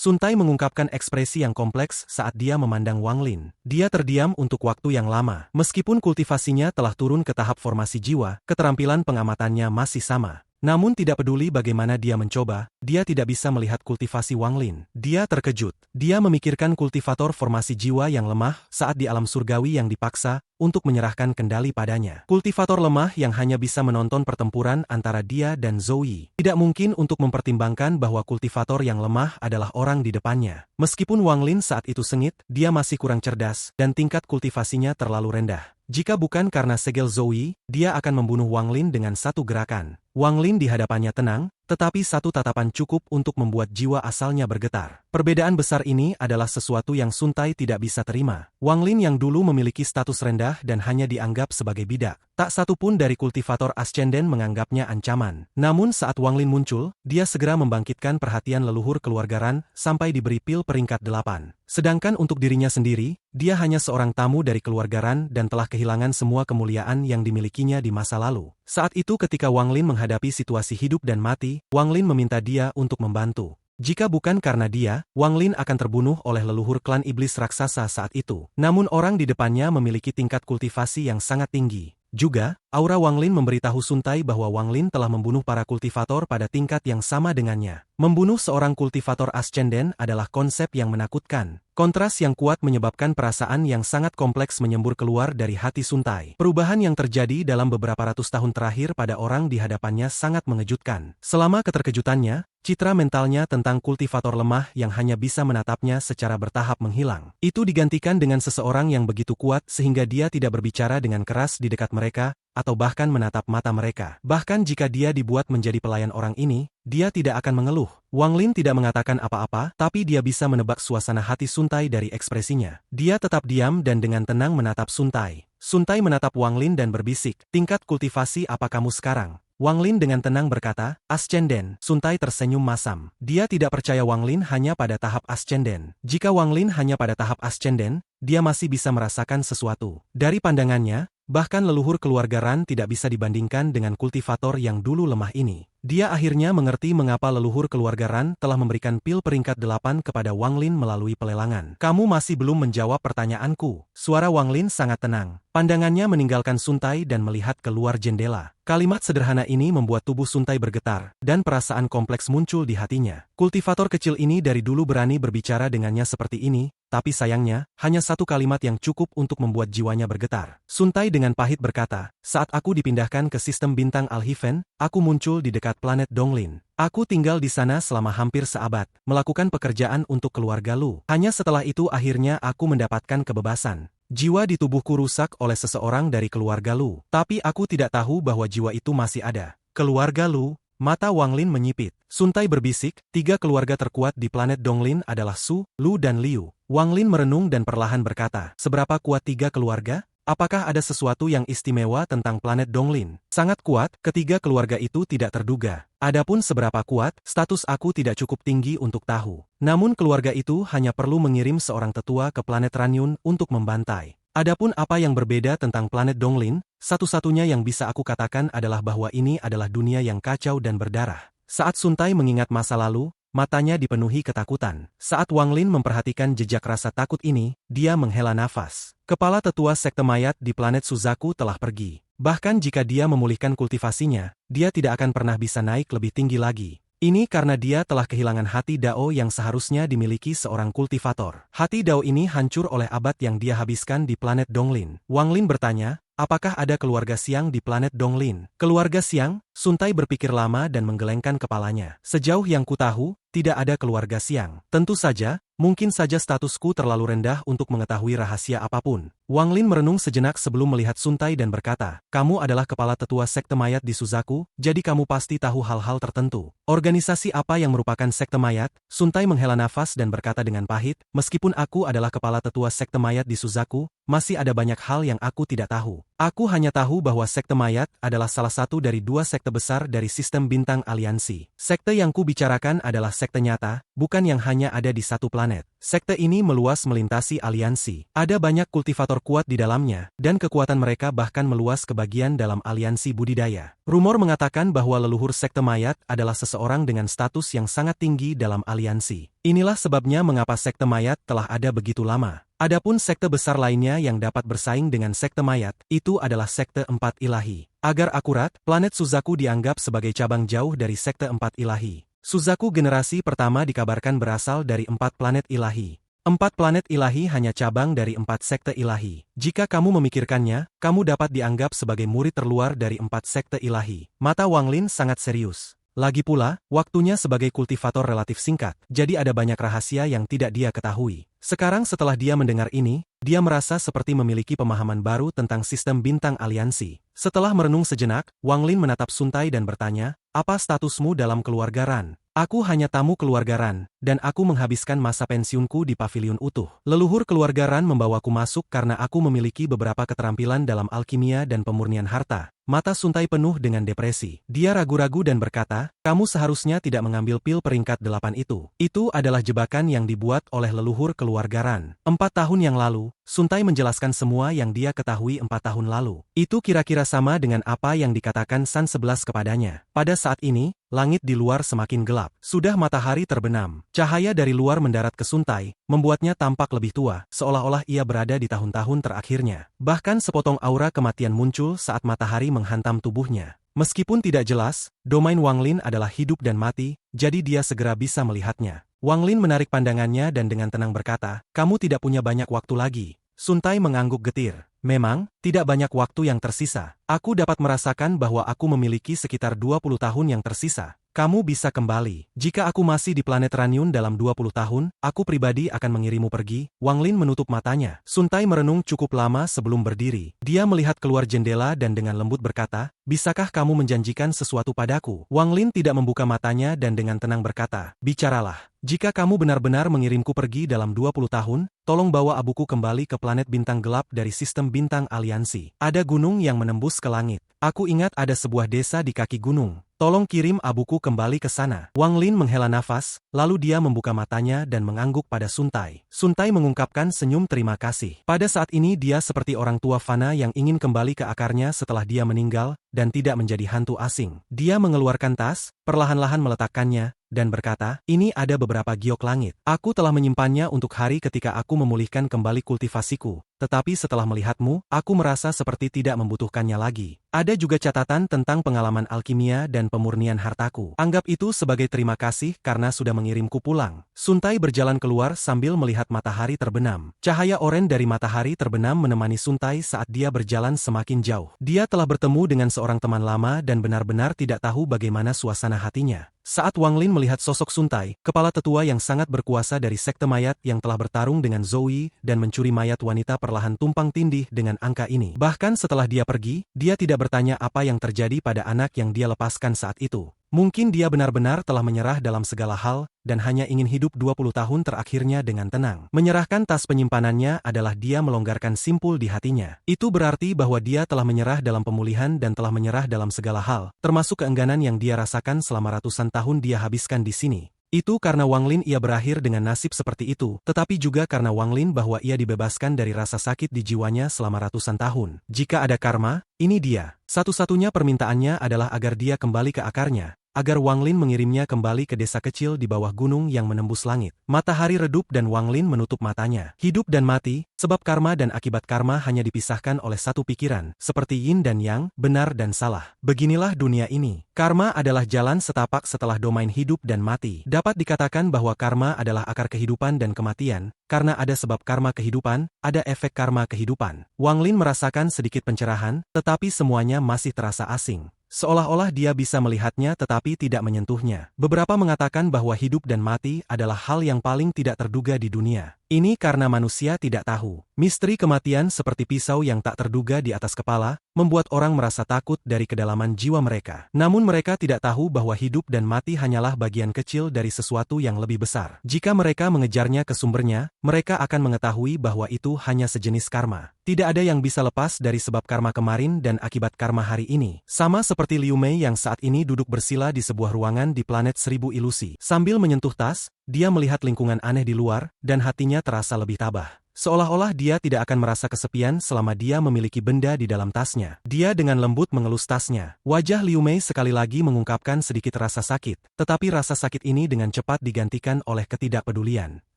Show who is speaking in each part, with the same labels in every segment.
Speaker 1: Sun Tai mengungkapkan ekspresi yang kompleks saat dia memandang Wang Lin. Dia terdiam untuk waktu yang lama. Meskipun kultivasinya telah turun ke tahap formasi jiwa, keterampilan pengamatannya masih sama. Namun tidak peduli bagaimana dia mencoba, dia tidak bisa melihat kultivasi Wang Lin. Dia terkejut. Dia memikirkan kultivator formasi jiwa yang lemah saat di alam surgawi yang dipaksa untuk menyerahkan kendali padanya. Kultivator lemah yang hanya bisa menonton pertempuran antara dia dan Zoe. Tidak mungkin untuk mempertimbangkan bahwa kultivator yang lemah adalah orang di depannya. Meskipun Wang Lin saat itu sengit, dia masih kurang cerdas dan tingkat kultivasinya terlalu rendah. Jika bukan karena segel Zoe, dia akan membunuh Wang Lin dengan satu gerakan. Wang Lin di hadapannya tenang, tetapi satu tatapan cukup untuk membuat jiwa asalnya bergetar. Perbedaan besar ini adalah sesuatu yang Sun Tai tidak bisa terima. Wang Lin yang dulu memiliki status rendah dan hanya dianggap sebagai bidak. Tak satu pun dari kultivator ascenden menganggapnya ancaman. Namun saat Wang Lin muncul, dia segera membangkitkan perhatian leluhur keluarga Ran sampai diberi pil peringkat 8. Sedangkan untuk dirinya sendiri, dia hanya seorang tamu dari keluarga Ran dan telah kehilangan semua kemuliaan yang dimilikinya di masa lalu. Saat itu ketika Wang Lin menghadapi situasi hidup dan mati, Wang Lin meminta dia untuk membantu. Jika bukan karena dia, Wang Lin akan terbunuh oleh leluhur klan iblis raksasa saat itu. Namun orang di depannya memiliki tingkat kultivasi yang sangat tinggi. Juga, aura Wang Lin memberitahu Sun Tai bahwa Wang Lin telah membunuh para kultivator pada tingkat yang sama dengannya. Membunuh seorang kultivator ascenden adalah konsep yang menakutkan. Kontras yang kuat menyebabkan perasaan yang sangat kompleks menyembur keluar dari hati Sun Tai. Perubahan yang terjadi dalam beberapa ratus tahun terakhir pada orang di hadapannya sangat mengejutkan. Selama keterkejutannya, citra mentalnya tentang kultivator lemah yang hanya bisa menatapnya secara bertahap menghilang. Itu digantikan dengan seseorang yang begitu kuat sehingga dia tidak berbicara dengan keras di dekat mereka, atau bahkan menatap mata mereka. Bahkan jika dia dibuat menjadi pelayan orang ini, dia tidak akan mengeluh. Wang Lin tidak mengatakan apa-apa, tapi dia bisa menebak suasana hati Sun Tai dari ekspresinya. Dia tetap diam dan dengan tenang menatap Sun Tai. Sun Tai menatap Wang Lin dan berbisik, "Tingkat kultivasi apa kamu sekarang?" Wang Lin dengan tenang berkata, "Ascenden." Sun Tai tersenyum masam. Dia tidak percaya Wang Lin hanya pada tahap Ascenden. Jika Wang Lin hanya pada tahap Ascenden, dia masih bisa merasakan sesuatu. Dari pandangannya, bahkan leluhur keluarga Ran tidak bisa dibandingkan dengan kultivator yang dulu lemah ini. Dia akhirnya mengerti mengapa leluhur keluarga Ran telah memberikan pil peringkat 8 kepada Wang Lin melalui pelelangan. "Kamu masih belum menjawab pertanyaanku." Suara Wang Lin sangat tenang. Pandangannya meninggalkan Sun Tai dan melihat keluar jendela. Kalimat sederhana ini membuat tubuh Sun Tai bergetar, dan perasaan kompleks muncul di hatinya. Kultivator kecil ini dari dulu berani berbicara dengannya seperti ini, tapi sayangnya, hanya satu kalimat yang cukup untuk membuat jiwanya bergetar. Sun Tai dengan pahit berkata, "Saat aku dipindahkan ke sistem bintang Al-Hiven, aku muncul di dekat planet Donglin. Aku tinggal di sana selama hampir seabad, melakukan pekerjaan untuk keluarga Lu. Hanya setelah itu akhirnya aku mendapatkan kebebasan. Jiwa di tubuhku rusak oleh seseorang dari keluarga Lu. Tapi aku tidak tahu bahwa jiwa itu masih ada." "Keluarga Lu?" Mata Wang Lin menyipit. Sun Tai berbisik, 3 keluarga terkuat di planet Donglin adalah Su, Lu dan Liu. Wang Lin merenung dan perlahan berkata, "Seberapa kuat 3 keluarga? Apakah ada sesuatu yang istimewa tentang planet Donglin?" "Sangat kuat, ketiga keluarga itu tidak terduga. Adapun seberapa kuat, status aku tidak cukup tinggi untuk tahu. Namun keluarga itu hanya perlu mengirim seorang tetua ke planet Ranyun untuk membantai. Adapun apa yang berbeda tentang planet Donglin, satu-satunya yang bisa aku katakan adalah bahwa ini adalah dunia yang kacau dan berdarah." Saat Sun Tai mengingat masa lalu, matanya dipenuhi ketakutan. Saat Wang Lin memperhatikan jejak rasa takut ini, dia menghela nafas. Kepala tetua sekte mayat di planet Suzaku telah pergi. Bahkan jika dia memulihkan kultivasinya, dia tidak akan pernah bisa naik lebih tinggi lagi. Ini karena dia telah kehilangan hati Dao yang seharusnya dimiliki seorang kultivator. Hati Dao ini hancur oleh abad yang dia habiskan di planet Donglin. Wang Lin bertanya, "Apakah ada keluarga Siang di planet Donglin?" "Keluarga Siang?" Sun Tai berpikir lama dan menggelengkan kepalanya. "Sejauh yang kutahu, tidak ada keluarga Siang. Tentu saja, mungkin saja statusku terlalu rendah untuk mengetahui rahasia apapun." Wang Lin merenung sejenak sebelum melihat Sun Tai dan berkata, "Kamu adalah kepala tetua sekte mayat di Suzaku, jadi kamu pasti tahu hal-hal tertentu." "Organisasi apa yang merupakan sekte mayat?" Sun Tai menghela nafas dan berkata dengan pahit, "Meskipun aku adalah kepala tetua sekte mayat di Suzaku, masih ada banyak hal yang aku tidak tahu. Aku hanya tahu bahwa sekte mayat adalah salah satu dari 2 sekte besar dari sistem bintang aliansi. Sekte yang ku bicarakan adalah sekte nyata, bukan yang hanya ada di satu planet." planet. Sekte ini meluas melintasi aliansi. Ada banyak kultivator kuat di dalamnya, dan kekuatan mereka bahkan meluas ke bagian dalam aliansi budidaya. Rumor mengatakan bahwa leluhur sekte mayat adalah seseorang dengan status yang sangat tinggi dalam aliansi. Inilah sebabnya mengapa sekte mayat telah ada begitu lama. Adapun sekte besar lainnya yang dapat bersaing dengan sekte mayat, itu adalah sekte empat ilahi. Agar akurat, planet Suzaku dianggap sebagai cabang jauh dari sekte empat ilahi. Suzaku generasi pertama dikabarkan berasal dari 4 planet ilahi. 4 planet ilahi hanya cabang dari 4 sekte ilahi. Jika kamu memikirkannya, kamu dapat dianggap sebagai murid terluar dari 4 sekte ilahi. Mata Wang Lin sangat serius. Lagi pula, waktunya sebagai kultivator relatif singkat, jadi ada banyak rahasia yang tidak dia ketahui. Sekarang setelah dia mendengar ini, dia merasa seperti memiliki pemahaman baru tentang sistem bintang aliansi. Setelah merenung sejenak, Wang Lin menatap Sun Tai dan bertanya, "Apa statusmu dalam keluarga Ran?" "Aku hanya tamu keluarga Ran, dan aku menghabiskan masa pensiunku di pavilion utuh. Leluhur keluarga Ran membawaku masuk karena aku memiliki beberapa keterampilan dalam alkimia dan pemurnian harta." Mata Sun Tai penuh dengan depresi. Dia ragu-ragu dan berkata, "Kamu seharusnya tidak mengambil pil peringkat 8 itu. Itu adalah jebakan yang dibuat oleh leluhur keluarga Ran." 4 tahun yang lalu, Sun Tai menjelaskan semua yang dia ketahui 4 tahun lalu. Itu kira-kira sama dengan apa yang dikatakan San 11 kepadanya. Pada saat ini, langit di luar semakin gelap. Sudah matahari terbenam. Cahaya dari luar mendarat ke Sun Tai, membuatnya tampak lebih tua, seolah-olah ia berada di tahun-tahun terakhirnya. Bahkan sepotong aura kematian muncul saat matahari menghantam tubuhnya. Meskipun tidak jelas, domain Wang Lin adalah hidup dan mati, jadi dia segera bisa melihatnya. Wang Lin menarik pandangannya dan dengan tenang berkata, "Kamu tidak punya banyak waktu lagi." Sun Tai mengangguk getir. "Memang, tidak banyak waktu yang tersisa. Aku dapat merasakan bahwa aku memiliki sekitar 20 tahun yang tersisa. Kamu bisa kembali. Jika aku masih di planet Ranyun dalam 20 tahun, aku pribadi akan mengirimu pergi." Wang Lin menutup matanya. Sun Tai merenung cukup lama sebelum berdiri. Dia melihat keluar jendela dan dengan lembut berkata, "Bisakah kamu menjanjikan sesuatu padaku?" Wang Lin tidak membuka matanya dan dengan tenang berkata, "Bicaralah. Jika kamu benar-benar mengirimku pergi dalam 20 tahun, tolong bawa abuku kembali ke planet bintang gelap dari sistem bintang aliansi. Ada gunung yang menembus ke langit. Aku ingat ada sebuah desa di kaki gunung. Tolong kirim abuku kembali ke sana." Wang Lin menghela nafas, lalu dia membuka matanya dan mengangguk pada Sun Tai. Sun Tai mengungkapkan senyum terima kasih. Pada saat ini dia seperti orang tua fana yang ingin kembali ke akarnya setelah dia meninggal, dan tidak menjadi hantu asing. Dia mengeluarkan tas, perlahan-lahan meletakkannya, dan berkata, "Ini ada beberapa giok langit. Aku telah menyimpannya untuk hari ketika aku memulihkan kembali kultivasiku. Tetapi setelah melihatmu, aku merasa seperti tidak membutuhkannya lagi. Ada juga catatan tentang pengalaman alkimia dan pemurnian hartaku. Anggap itu sebagai terima kasih karena sudah mengirimku pulang." Sun Tai berjalan keluar sambil melihat matahari terbenam. Cahaya oranye dari matahari terbenam menemani Sun Tai saat dia berjalan semakin jauh. Dia telah bertemu dengan seorang teman lama dan benar-benar tidak tahu bagaimana suasana hatinya. Saat Wang Lin melihat sosok Sun Tai, kepala tetua yang sangat berkuasa dari sekte mayat yang telah bertarung dengan Zoe dan mencuri mayat wanita perlahan tumpang tindih dengan angka ini. Bahkan setelah dia pergi, dia tidak bertanya apa yang terjadi pada anak yang dia lepaskan saat itu. Mungkin dia benar-benar telah menyerah dalam segala hal, dan hanya ingin hidup 20 tahun terakhirnya dengan tenang. Menyerahkan tas penyimpanannya adalah dia melonggarkan simpul di hatinya. Itu berarti bahwa dia telah menyerah dalam pemulihan dan telah menyerah dalam segala hal, termasuk keengganan yang dia rasakan selama ratusan tahun dia habiskan di sini. Itu karena Wang Lin ia berakhir dengan nasib seperti itu, tetapi juga karena Wang Lin bahwa ia dibebaskan dari rasa sakit di jiwanya selama ratusan tahun. Jika ada karma, ini dia. Satu-satunya permintaannya adalah agar dia kembali ke akarnya. Agar Wang Lin mengirimnya kembali ke desa kecil di bawah gunung yang menembus langit. Matahari redup dan Wang Lin menutup matanya. Hidup dan mati, sebab karma dan akibat karma hanya dipisahkan oleh satu pikiran, seperti yin dan yang, benar dan salah. Beginilah dunia ini. Karma adalah jalan setapak setelah domain hidup dan mati. Dapat dikatakan bahwa karma adalah akar kehidupan dan kematian, karena ada sebab karma kehidupan, ada efek karma kehidupan. Wang Lin merasakan sedikit pencerahan, tetapi semuanya masih terasa asing. Seolah-olah dia bisa melihatnya tetapi tidak menyentuhnya. Beberapa mengatakan bahwa hidup dan mati adalah hal yang paling tidak terduga di dunia. Ini karena manusia tidak tahu. Misteri kematian seperti pisau yang tak terduga di atas kepala, membuat orang merasa takut dari kedalaman jiwa mereka. Namun mereka tidak tahu bahwa hidup dan mati hanyalah bagian kecil dari sesuatu yang lebih besar. Jika mereka mengejarnya ke sumbernya, mereka akan mengetahui bahwa itu hanya sejenis karma. Tidak ada yang bisa lepas dari sebab karma kemarin dan akibat karma hari ini. Sama seperti Liu Mei yang saat ini duduk bersila di sebuah ruangan di planet 1000 ilusi. Sambil menyentuh tas, dia melihat lingkungan aneh di luar, dan hatinya terasa lebih tabah. Seolah-olah dia tidak akan merasa kesepian selama dia memiliki benda di dalam tasnya. Dia dengan lembut mengelus tasnya. Wajah Liu Mei sekali lagi mengungkapkan sedikit rasa sakit, tetapi rasa sakit ini dengan cepat digantikan oleh ketidakpedulian.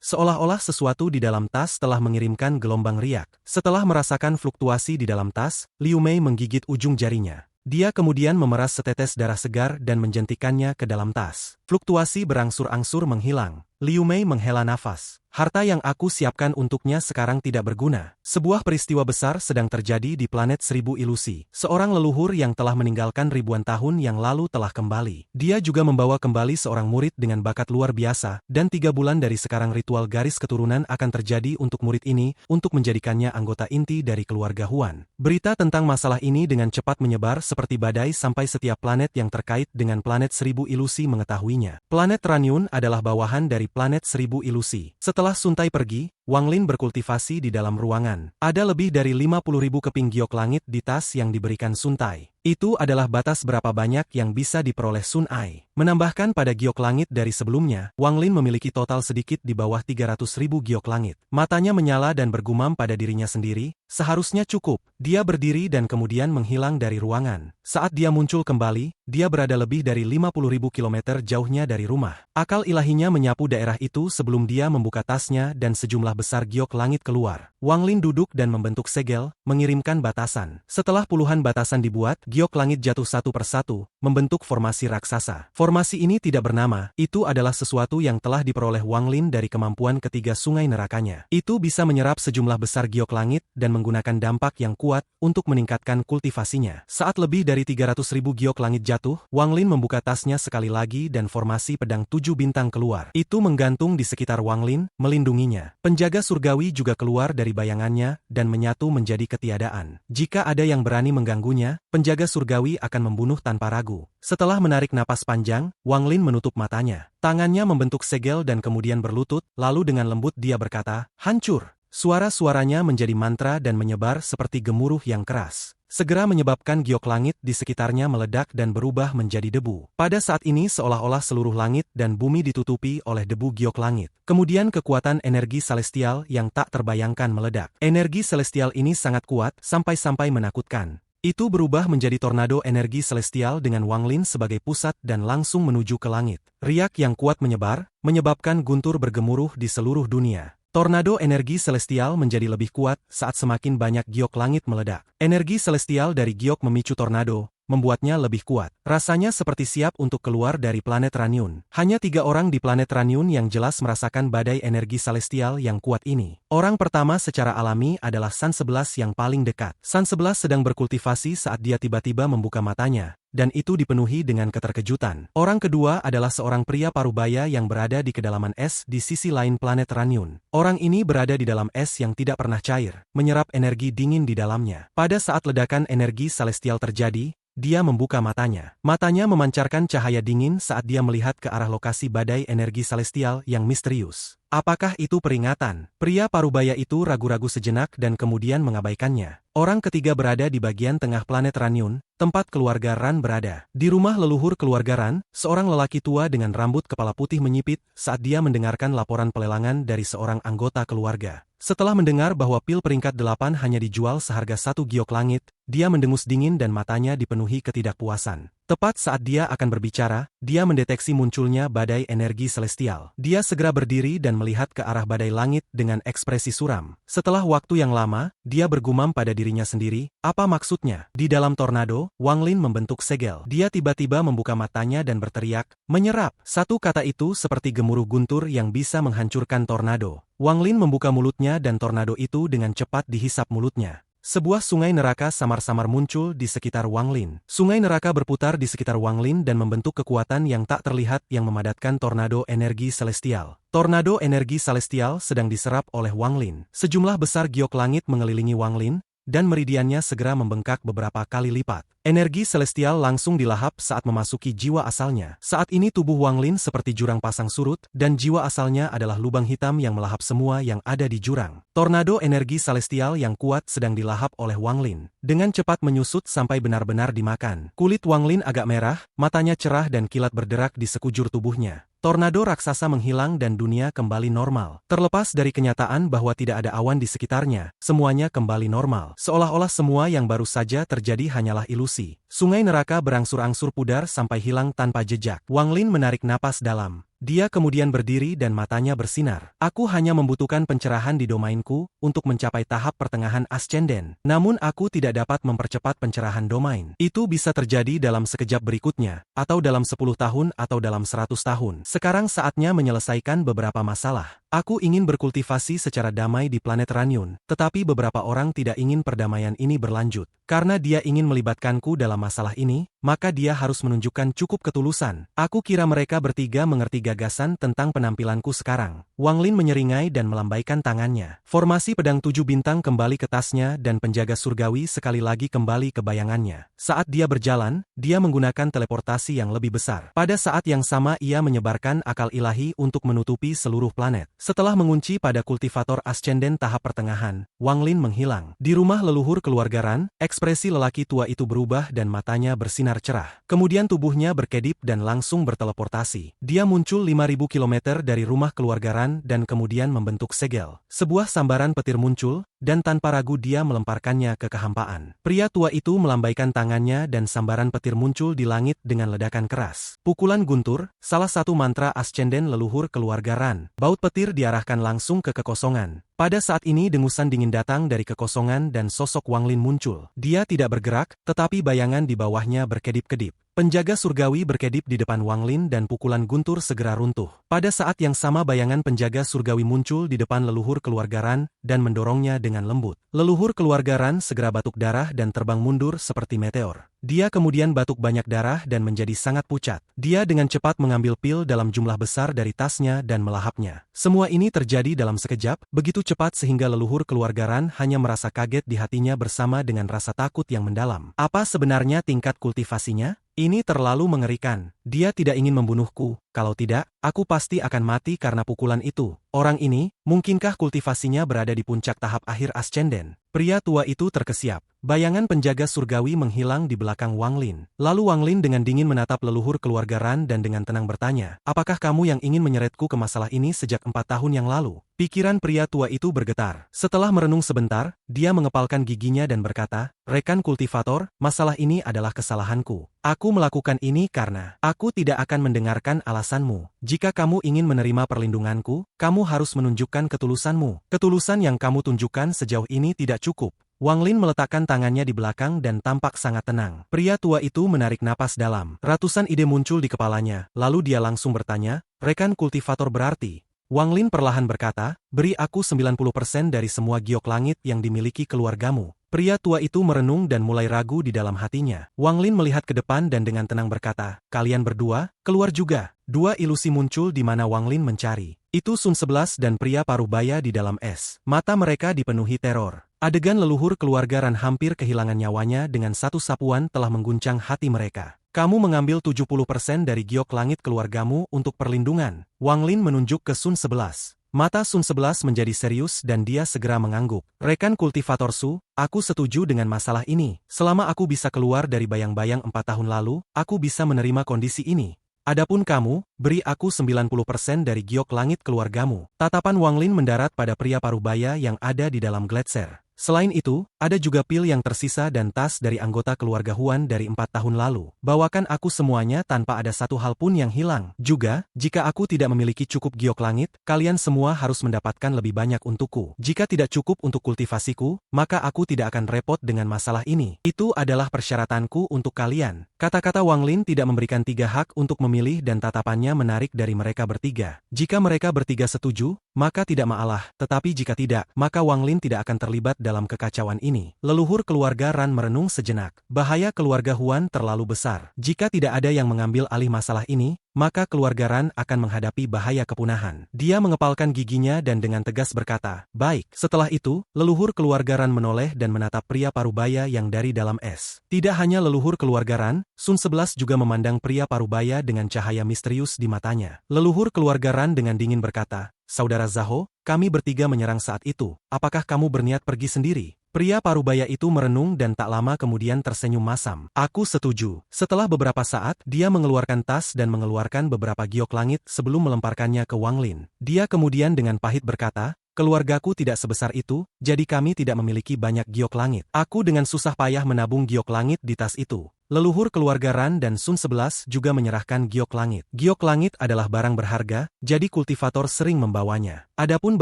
Speaker 1: Seolah-olah sesuatu di dalam tas telah mengirimkan gelombang riak. Setelah merasakan fluktuasi di dalam tas, Liu Mei menggigit ujung jarinya. Dia kemudian memeras setetes darah segar dan menjentikannya ke dalam tas. Fluktuasi berangsur-angsur menghilang. Liu Mei menghela nafas. Harta yang aku siapkan untuknya sekarang tidak berguna. Sebuah peristiwa besar sedang terjadi di planet 1000 ilusi. Seorang leluhur yang telah meninggalkan ribuan tahun yang lalu telah kembali. Dia juga membawa kembali seorang murid dengan bakat luar biasa, dan 3 bulan dari sekarang ritual garis keturunan akan terjadi untuk murid ini, untuk menjadikannya anggota inti dari keluarga Huan. Berita tentang masalah ini dengan cepat menyebar seperti badai sampai setiap planet yang terkait dengan planet 1000 ilusi mengetahuinya. Planet Ranyun adalah bawahan dari planet 1000 ilusi. Setelah Sun Tai pergi, Wang Lin berkultivasi di dalam ruangan. Ada lebih dari 50.000 keping giok langit di tas yang diberikan Sun Tai. Itu adalah batas berapa banyak yang bisa diperoleh Sun Ai. Menambahkan pada giok langit dari sebelumnya, Wang Lin memiliki total sedikit di bawah 300.000 giok langit. Matanya menyala dan bergumam pada dirinya sendiri, seharusnya cukup. Dia berdiri dan kemudian menghilang dari ruangan. Saat dia muncul kembali, dia berada lebih dari 50.000 kilometer jauhnya dari rumah. Akal ilahinya menyapu daerah itu sebelum dia membuka tasnya dan sejumlah besar giok langit keluar. Wang Lin duduk dan membentuk segel, mengirimkan batasan. Setelah puluhan batasan dibuat, giok langit jatuh satu persatu, membentuk formasi raksasa. Formasi ini tidak bernama, itu adalah sesuatu yang telah diperoleh Wang Lin dari kemampuan ketiga sungai nerakanya. Itu bisa menyerap sejumlah besar giok langit dan menggunakan dampak yang kuat untuk meningkatkan kultivasinya. Saat lebih dari 300.000 giok langit jatuh, Wang Lin membuka tasnya sekali lagi dan formasi pedang 7 bintang keluar. Itu menggantung di sekitar Wang Lin, melindunginya. Penjaga surgawi juga keluar dari bayangannya dan menyatu menjadi ketiadaan. Jika ada yang berani mengganggunya, penjaga surgawi akan membunuh tanpa ragu. Setelah menarik napas panjang, Wang Lin menutup matanya. Tangannya membentuk segel dan kemudian berlutut, lalu dengan lembut dia berkata, "Hancur." Suara-suaranya menjadi mantra dan menyebar seperti gemuruh yang keras. Segera menyebabkan giok langit di sekitarnya meledak dan berubah menjadi debu. Pada saat ini seolah-olah seluruh langit dan bumi ditutupi oleh debu giok langit. Kemudian kekuatan energi celestial yang tak terbayangkan meledak. Energi celestial ini sangat kuat, sampai-sampai menakutkan. Itu berubah menjadi tornado energi celestial dengan Wang Lin sebagai pusat dan langsung menuju ke langit. Riak yang kuat menyebar, menyebabkan guntur bergemuruh di seluruh dunia. Tornado energi celestial menjadi lebih kuat saat semakin banyak giok langit meledak. Energi celestial dari giok memicu tornado, membuatnya lebih kuat. Rasanya seperti siap untuk keluar dari planet Ranyun. Hanya 3 orang di planet Ranyun yang jelas merasakan badai energi celestial yang kuat ini. Orang pertama secara alami adalah San 11 yang paling dekat. San 11 sedang berkultivasi saat dia tiba-tiba membuka matanya, dan itu dipenuhi dengan keterkejutan. Orang kedua adalah seorang pria parubaya yang berada di kedalaman es di sisi lain planet Ranyun. Orang ini berada di dalam es yang tidak pernah cair, menyerap energi dingin di dalamnya. Pada saat ledakan energi celestial terjadi, dia membuka matanya. Matanya memancarkan cahaya dingin saat dia melihat ke arah lokasi badai energi celestial yang misterius. Apakah itu peringatan? Pria parubaya itu ragu-ragu sejenak dan kemudian mengabaikannya. Orang ketiga berada di bagian tengah planet Ranyun, tempat keluarga Ran berada. Di rumah leluhur keluarga Ran, seorang lelaki tua dengan rambut kepala putih menyipit saat dia mendengarkan laporan pelelangan dari seorang anggota keluarga. Setelah mendengar bahwa pil peringkat 8 hanya dijual seharga 1 giok langit, dia mendengus dingin dan matanya dipenuhi ketidakpuasan. Tepat saat dia akan berbicara, dia mendeteksi munculnya badai energi celestial. Dia segera berdiri dan melihat ke arah badai langit dengan ekspresi suram. Setelah waktu yang lama, dia bergumam pada dirinya sendiri, apa maksudnya? Di dalam tornado, Wang Lin membentuk segel. Dia tiba-tiba membuka matanya dan berteriak, menyerap. Satu kata itu seperti gemuruh guntur yang bisa menghancurkan tornado. Wang Lin membuka mulutnya dan tornado itu dengan cepat dihisap mulutnya. Sebuah sungai neraka samar-samar muncul di sekitar Wang Lin. Sungai neraka berputar di sekitar Wang Lin dan membentuk kekuatan yang tak terlihat yang memadatkan tornado energi celestial. Tornado energi celestial sedang diserap oleh Wang Lin. Sejumlah besar giok langit mengelilingi Wang Lin, dan meridiannya segera membengkak beberapa kali lipat. Energi celestial langsung dilahap saat memasuki jiwa asalnya. Saat ini tubuh Wang Lin seperti jurang pasang surut, dan jiwa asalnya adalah lubang hitam yang melahap semua yang ada di jurang. Tornado energi celestial yang kuat sedang dilahap oleh Wang Lin. Dengan cepat menyusut sampai benar-benar dimakan. Kulit Wang Lin agak merah, matanya cerah dan kilat berderak di sekujur tubuhnya. Tornado raksasa menghilang dan dunia kembali normal. Terlepas dari kenyataan bahwa tidak ada awan di sekitarnya, semuanya kembali normal. Seolah-olah semua yang baru saja terjadi hanyalah ilusi. Sungai neraka berangsur-angsur pudar sampai hilang tanpa jejak. Wang Lin menarik napas dalam. Dia kemudian berdiri dan matanya bersinar. Aku hanya membutuhkan pencerahan di domainku untuk mencapai tahap pertengahan ascenden. Namun aku tidak dapat mempercepat pencerahan domain. Itu bisa terjadi dalam sekejap berikutnya, atau dalam 10 tahun atau dalam 100 tahun. Sekarang saatnya menyelesaikan beberapa masalah. Aku ingin berkultivasi secara damai di planet Ranyun, tetapi beberapa orang tidak ingin perdamaian ini berlanjut. Karena dia ingin melibatkanku dalam masalah ini, maka dia harus menunjukkan cukup ketulusan. Aku kira mereka bertiga mengerti gagasan tentang penampilanku sekarang. Wang Lin menyeringai dan melambaikan tangannya. Formasi pedang 7 bintang kembali ke tasnya dan penjaga surgawi sekali lagi kembali ke bayangannya. Saat dia berjalan, dia menggunakan teleportasi yang lebih besar. Pada saat yang sama ia menyebarkan akal ilahi untuk menutupi seluruh planet. Setelah mengunci pada kultivator ascenden tahap pertengahan, Wang Lin menghilang. Di rumah leluhur keluarga Ran, ekspresi lelaki tua itu berubah dan matanya bersinar cerah. Kemudian tubuhnya berkedip dan langsung berteleportasi. Dia muncul 5.000 km dari rumah keluarga Ran dan kemudian membentuk segel. Sebuah sambaran petir muncul, dan tanpa ragu dia melemparkannya ke kehampaan. Pria tua itu melambaikan tangannya dan sambaran petir muncul di langit dengan ledakan keras. Pukulan guntur, salah satu mantra ascenden leluhur keluarga Ran. Baut petir diarahkan langsung ke kekosongan. Pada saat ini dengusan dingin datang dari kekosongan dan sosok Wang Lin muncul. Dia tidak bergerak, tetapi bayangan di bawahnya berkedip-kedip. Penjaga surgawi berkedip di depan Wang Lin dan pukulan guntur segera runtuh. Pada saat yang sama bayangan penjaga surgawi muncul di depan leluhur keluarga Ran dan mendorongnya dengan lembut. Leluhur keluarga Ran segera batuk darah dan terbang mundur seperti meteor. Dia kemudian batuk banyak darah dan menjadi sangat pucat. Dia dengan cepat mengambil pil dalam jumlah besar dari tasnya dan melahapnya. Semua ini terjadi dalam sekejap, begitu cepat sehingga leluhur keluarga Ran hanya merasa kaget di hatinya bersama dengan rasa takut yang mendalam. Apa sebenarnya tingkat kultivasinya? Ini terlalu mengerikan. Dia tidak ingin membunuhku. Kalau tidak, aku pasti akan mati karena pukulan itu. Orang ini, mungkinkah kultivasinya berada di puncak tahap akhir ascenden? Pria tua itu terkesiap. Bayangan penjaga surgawi menghilang di belakang Wang Lin. Lalu Wang Lin dengan dingin menatap leluhur keluarga Ran dan dengan tenang bertanya, apakah kamu yang ingin menyeretku ke masalah ini sejak 4 tahun yang lalu? Pikiran pria tua itu bergetar. Setelah merenung sebentar, dia mengepalkan giginya dan berkata, rekan kultivator, masalah ini adalah kesalahanku. Aku melakukan ini karena aku tidak akan mendengarkan alasanmu. Jika kamu ingin menerima perlindunganku, kamu harus menunjukkan ketulusanmu. Ketulusan yang kamu tunjukkan sejauh ini tidak cukup. Wang Lin meletakkan tangannya di belakang dan tampak sangat tenang. Pria tua itu menarik napas dalam. Ratusan ide muncul di kepalanya, lalu dia langsung bertanya, rekan kultivator berarti? Wang Lin perlahan berkata, beri aku 90% dari semua giok langit yang dimiliki keluargamu. Pria tua itu merenung dan mulai ragu di dalam hatinya. Wang Lin melihat ke depan dan dengan tenang berkata, kalian berdua, keluar juga. Dua ilusi muncul di mana Wang Lin mencari. Itu Sun 11 dan pria paruh baya di dalam es. Mata mereka dipenuhi teror. Adegan leluhur keluarga Ran hampir kehilangan nyawanya dengan satu sapuan telah mengguncang hati mereka. Kamu mengambil 70% dari giok langit keluargamu untuk perlindungan. Wang Lin menunjuk ke Sun 11. Mata Sun 11 menjadi serius dan dia segera mengangguk. Rekan kultivator Su, aku setuju dengan masalah ini. Selama aku bisa keluar dari bayang-bayang 4 tahun lalu, aku bisa menerima kondisi ini. Adapun kamu, beri aku 90% dari giok langit keluargamu. Tatapan Wang Lin mendarat pada pria parubaya yang ada di dalam gletser. Selain itu, ada juga pil yang tersisa dan tas dari anggota keluarga Huan dari 4 tahun lalu. Bawakan aku semuanya tanpa ada satu hal pun yang hilang. Juga, jika aku tidak memiliki cukup giok langit, kalian semua harus mendapatkan lebih banyak untukku. Jika tidak cukup untuk kultivasiku, maka aku tidak akan repot dengan masalah ini. Itu adalah persyaratanku untuk kalian. Kata-kata Wang Lin tidak memberikan tiga hak untuk memilih dan tatapannya menarik dari mereka bertiga. Jika mereka bertiga setuju, maka tidak masalah, tetapi jika tidak, maka Wang Lin tidak akan terlibat dalam kekacauan ini. Leluhur keluarga Ran merenung sejenak. Bahaya keluarga Huan terlalu besar. Jika tidak ada yang mengambil alih masalah ini, maka keluarga Ran akan menghadapi bahaya kepunahan. Dia mengepalkan giginya dan dengan tegas berkata, "Baik." Setelah itu, leluhur keluarga Ran menoleh dan menatap pria parubaya yang dari dalam es. Tidak hanya leluhur keluarga Ran, Sun 11 juga memandang pria parubaya dengan cahaya misterius di matanya. Leluhur keluarga Ran dengan dingin berkata, "Saudara Zaho, kami bertiga menyerang saat itu. Apakah kamu berniat pergi sendiri?" Pria parubaya itu merenung dan tak lama kemudian tersenyum masam. "Aku setuju." Setelah beberapa saat, dia mengeluarkan tas dan mengeluarkan beberapa giok langit sebelum melemparkannya ke Wang Lin. Dia kemudian dengan pahit berkata, "Keluargaku tidak sebesar itu, jadi kami tidak memiliki banyak giok langit. Aku dengan susah payah menabung giok langit di tas itu." Leluhur keluarga Ran dan Sun 11 juga menyerahkan giok langit. Giok langit adalah barang berharga, jadi kultivator sering membawanya. Adapun